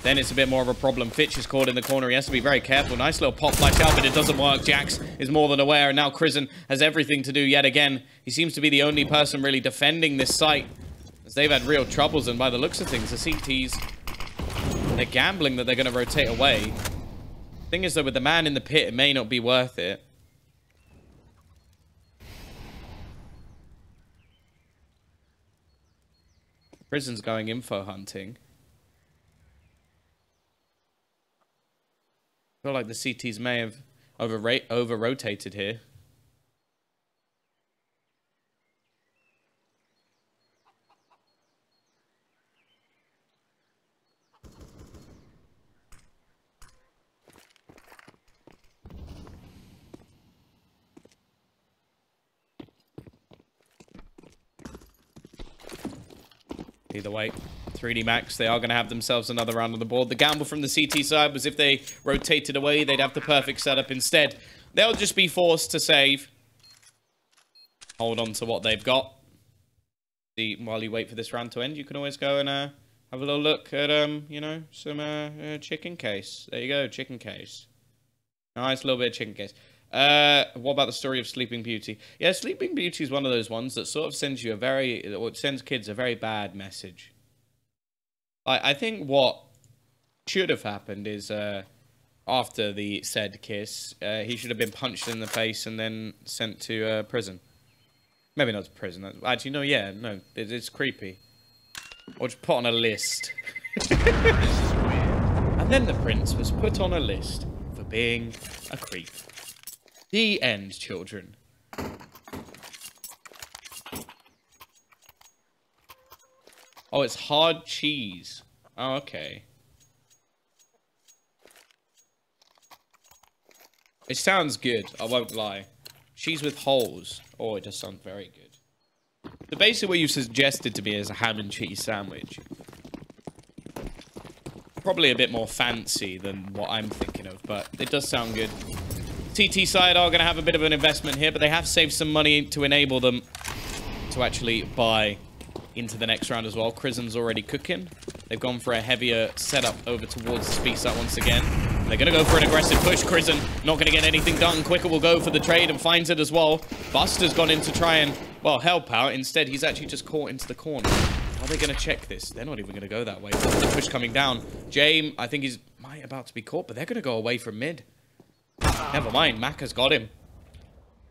then it's a bit more of a problem. Fitch is caught in the corner. He has to be very careful. Nice little pop flash out, but it doesn't work. Jax is more than aware, and now Crizzen has everything to do yet again. He seems to be the only person really defending this site, as they've had real troubles, and by the looks of things, the CTs, they're gambling that they're going to rotate away. Thing is, though, with the man in the pit, it may not be worth it. Crizzen's going info hunting. I feel like the CTs may have over-rotated here. Either way, 3D Max, they are going to have themselves another round on the board. The gamble from the CT side was if they rotated away, they'd have the perfect setup. Instead, they'll just be forced to save. Hold on to what they've got. See, while you wait for this round to end, you can always go and have a little look at, you know, some chicken case. There you go, chicken case. Nice little bit of chicken case. What about the story of Sleeping Beauty? Yeah, Sleeping Beauty is one of those ones that sort of sends you sends kids a very bad message. I think what should have happened is, after the said kiss, he should have been punched in the face and then sent to prison. Maybe not to prison. Actually, no, yeah, no, it's creepy. Or just put on a list. And then the prince was put on a list for being a creep. The end, children. Oh, it's hard cheese. Oh, okay. It sounds good, I won't lie. Cheese with holes. Oh, it does sound very good. The basic what you suggested to me is a ham and cheese sandwich. Probably a bit more fancy than what I'm thinking of, but it does sound good. TT side are going to have a bit of an investment here, but they have saved some money to enable them to actually buy into the next round as well. Crizzen's already cooking. They've gone for a heavier setup over towards the speed site once again. They're going to go for an aggressive push. Crizzen not going to get anything done. Quicker will go for the trade and finds it as well. Buster's gone in to try and, well, help out. Instead, he's actually just caught into the corner. Are they going to check this? They're not even going to go that way. The push coming down. Jame, I think he's about to be caught, but they're going to go away from mid. Never mind, Mac has got him.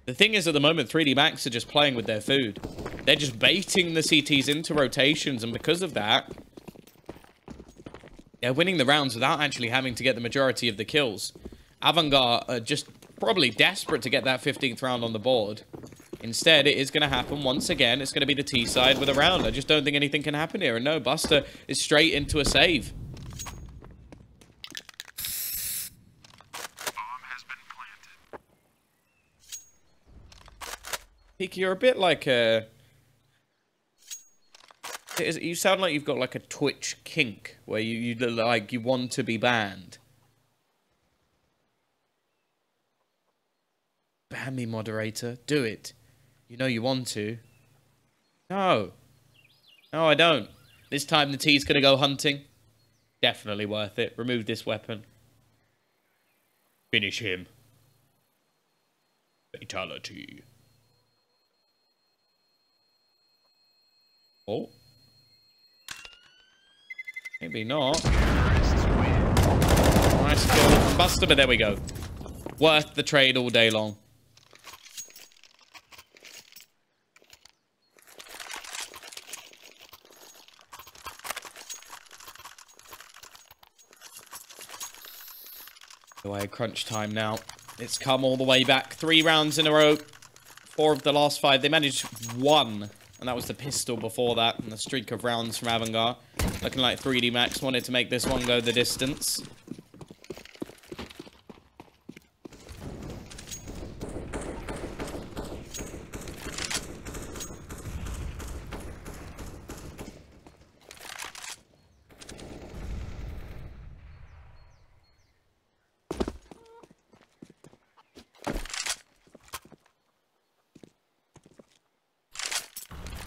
The thing is, at the moment, 3D Max are just playing with their food. They're just baiting the CTs into rotations, and because of that, they're winning the rounds without actually having to get the majority of the kills. AVANGAR are just probably desperate to get that 15th round on the board. Instead, it is going to happen once again. It's going to be the T side with a round. I just don't think anything can happen here. And no, Buster is straight into a save. Peaky, you're a bit like a... You sound like you've got like a Twitch kink, where you want to be banned. Ban me, moderator. Do it. You know you want to. No. No, I don't. This time the T's gonna go hunting. Definitely worth it. Remove this weapon. Finish him. Fatality. Oh. Maybe not. Nice kill from Buster, but there we go. Worth the trade all day long. Away, crunch time now. It's come all the way back. 3 rounds in a row. 4 of the last 5. They managed 1. And that was the pistol before that, and the streak of rounds from AVANGAR. Looking like 3D Max wanted to make this one go the distance.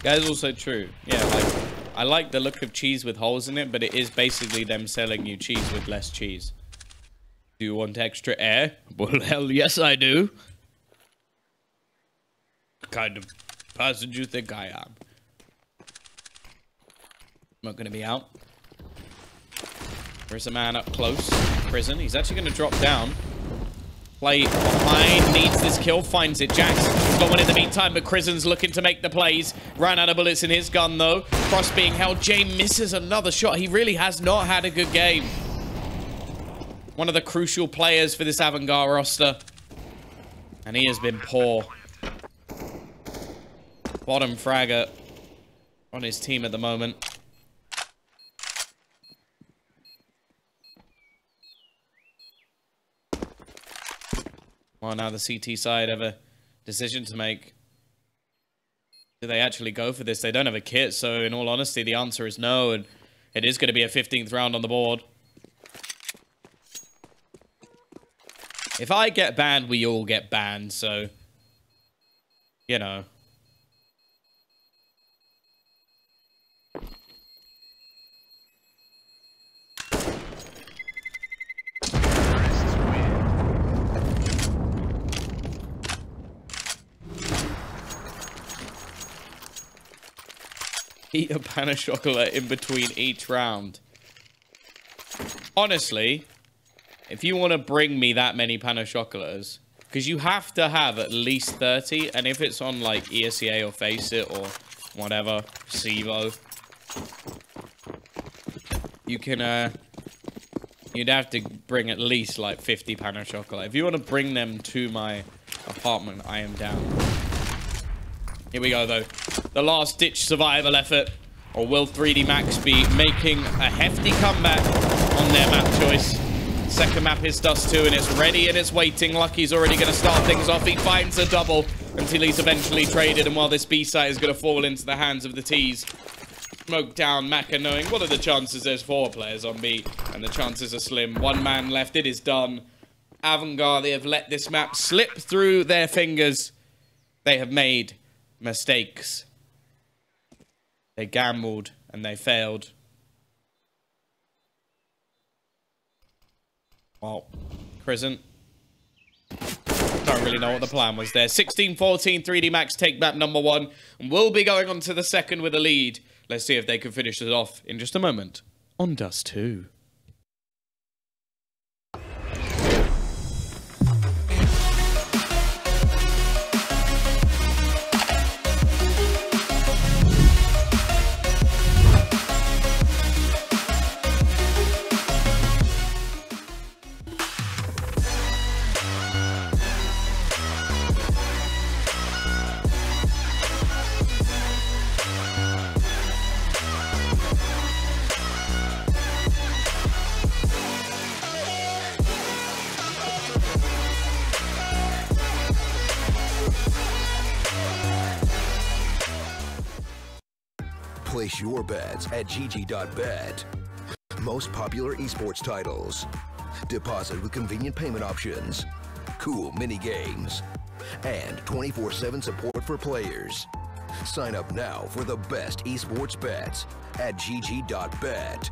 That is also true. Yeah, like, I like the look of cheese with holes in it, but it is basically them selling you cheese with less cheese. Do you want extra air? Well, hell yes, I do. What kind of person do you think I am? Not going to be out. There's a man up close. Prison. He's actually going to drop down. Play behind. Needs this kill. Finds it. Jax got one in the meantime, but Crisen's looking to make the plays. Ran out of bullets in his gun, though. Cross being held. Jay misses another shot. He really has not had a good game. One of the crucial players for this AVANGAR roster. And he has been poor. Bottom fragger on his team at the moment. Well, now the CT side have a decision to make. Do they actually go for this? They don't have a kit, so in all honesty, the answer is no, and it is going to be a 15th round on the board. If I get banned, we all get banned, so, you know. Eat a pan of chocolate in between each round. Honestly, if you want to bring me that many pan of chocolates, because you have to have at least 30, and if it's on like ESEA or Face It or whatever, Sevo, you can, you'd have to bring at least like 50 pan of chocolate. If you want to bring them to my apartment, I am down. Here we go, though. The last-ditch survival effort. Or will 3D Max be making a hefty comeback on their map choice? Second map is Dust 2, and it's ready and it's waiting. Lucky's already going to start things off. He finds a double until he's eventually traded. And while this B site is going to fall into the hands of the T's, smoke down Maka, knowing what are the chances? There's 4 players on B, and the chances are slim. 1 man left. It is done. AVANGAR, they have let this map slip through their fingers. They have made mistakes. They gambled and they failed. Well, Crisen don't really know what the plan was there. 16-14, 3D Max take map number 1, and we'll be going on to the second with a lead. Let's see if they can finish it off in just a moment on Dust 2. Place your bets at gg.bet. Most popular esports titles. Deposit with convenient payment options. Cool mini games. And 24/7 support for players. Sign up now for the best esports bets at gg.bet.